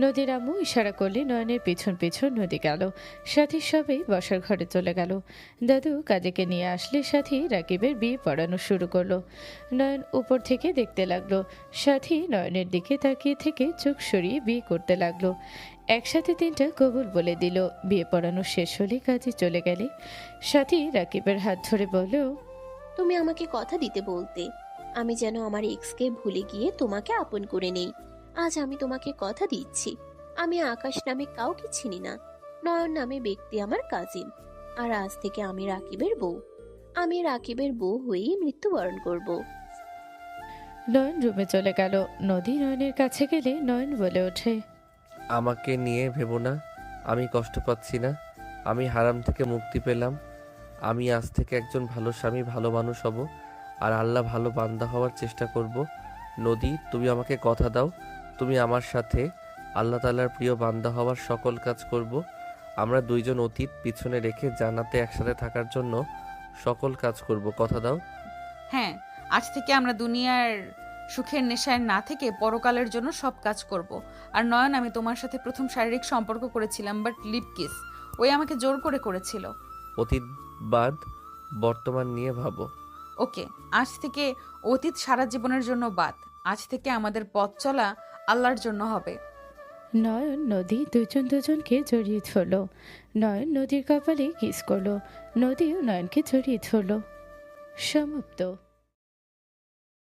নদীর আম্মু ইশারা করলে নয়নের পিছন পিছন নদী গেল। সাথী সবাই বসার ঘরে চলে গেল। দাদু কাজীকে নিয়ে আসলে সাথী রাকিবের বিয়ে পড়ানো শুরু করলো। নয়ন উপর থেকে দেখতে লাগলো। সাথী নয়নের দিকে তাকিয়ে থেকে চোখ সরিয়ে বিয়ে করতে লাগলো। একসাথে 3টা কবুল বলে দিল। বিয়ে পড়ানো শেষ হলে কাজী চলে গেলে সাথী রাকিবের হাত ধরে বলল, তুমি আমাকে কথা দিতে বলতে, আমি যেন আমার এক্সকে ভুলে গিয়ে তোমাকে আপন করে নেই। আজ আমি তোমাকে কথা দিচ্ছি, আমি আকাশ নামে কাউকে চিনি না। নয়ন নামে ব্যক্তি আমার কাজিন। আর আজ থেকে আমি রাকিবের বউ। আমি রাকিবের বউ হয়েই মৃত্যুবরণ করব। নয়ন রুমে চলে গেল। নদী নয়নের কাছে গেলে নয়ন বলে ওঠে, আমাকে নিয়ে ভেবো না। আমি কষ্ট পাচ্ছি না। আমি হারাম থেকে মুক্তি পেলাম। আমি আজ থেকে একজন ভালো স্বামী, ভালো মানুষ হব। আর আল্লাহ ভালো বান্দা হওয়ার চেষ্টা করব। নদী, তুমি আমাকে কথা দাও, তুমি আমার সাথে আল্লাহ তাআলার প্রিয় বান্দা হওয়ার সকল কাজ করব। আমরা দুইজন অতীত পিছনে রেখে জান্নাতে একসাথে থাকার জন্য সকল কাজ করব। কথা দাও? হ্যাঁ, আজ থেকে আমরা দুনিয়ার সুখের নেশায় না থেকে পরকালের জন্য সব কাজ করব। আর নয়ন, আমি তোমার সাথে প্রথম শারীরিক সম্পর্ক করেছিলাম, বাট লিপ কিস ওই আমাকে জোর করে করেছিল। অতীত বাদ, বর্তমান নিয়ে ভাবো। ওকে, আজ থেকে অতীত সারা জীবনের জন্য বাদ। আজ থেকে আমাদের পথ চলা আল্লাহর জন্য হবে। নয়ন নদী দুজনকে জড়িয়ে ধরল। নয়ন নদীর কপালে কিস করলো। নদীও নয়নকে জড়িয়ে ধরল। সমাপ্ত।